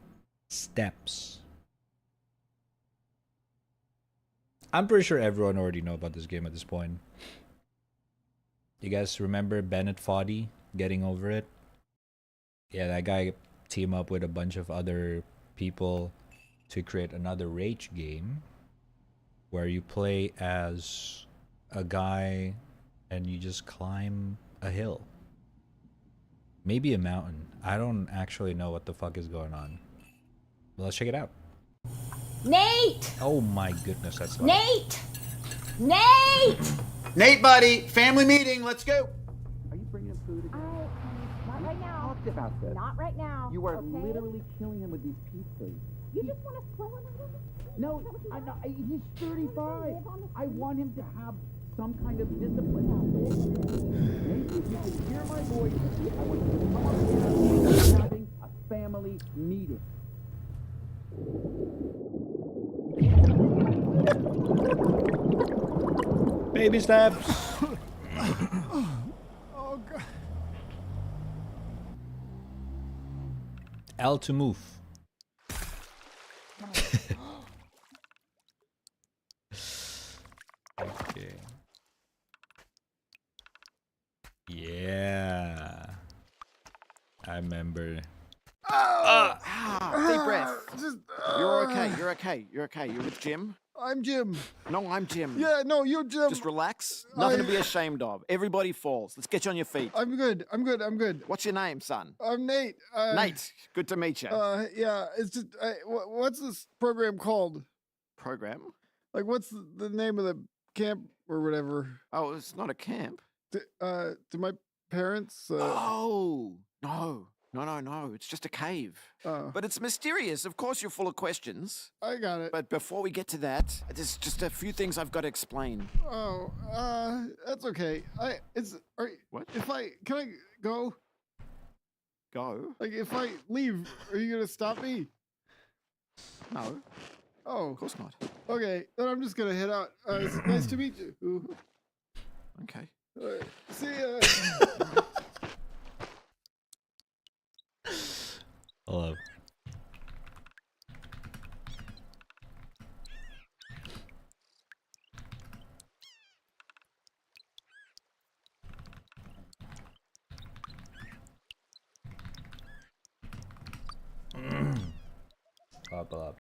Steps. I'm pretty sure everyone already know about this game at this point. You guys remember Bennett Foddy getting over it? Yeah, that guy teamed up with a bunch of other people to create another Rage game where you play as a guy and you just climb a hill. Maybe a mountain. I don't actually know what the fuck is going on. But let's check it out. Nate! Oh my goodness, that's loud. Nate! Nate! Nate, buddy, family meeting, let's go. Not right now. Talked about this. Not right now. You are okay? literally killing him with these pizzas. You just want to throw him out? No, I'm not, he's 35. I want him to have some kind of discipline. Nate, if you can hear my voice, I want you to come up here. We're having a family meeting. Baby steps. Oh god. L to move. Okay. Yeah. I remember. Deep breath. You're okay, you're okay, you're okay. You're with Jim? I'm Jim. No, I'm Jim. Yeah, no, you're Jim. Just relax. Nothing to be ashamed of. Everybody falls. Let's get you on your feet. I'm good. I'm good. I'm good. What's your name, son? I'm Nate. Nate. Good to meet you. Yeah, it's just what's this program called? Program? Like, what's the name of the camp or whatever? Oh, it's not a camp. Do my parents? Oh, no. No. It's just a cave. Oh. But it's mysterious. Of course, you're full of questions. I got it. But before we get to that, there's just a few things I've got to explain. Oh, that's okay. What? Can I go? Go? Like, if I leave, are you gonna stop me? No. Oh, Of course not. okay. Then I'm just gonna head out. It's nice to meet you. Okay. See ya. Hello. Up.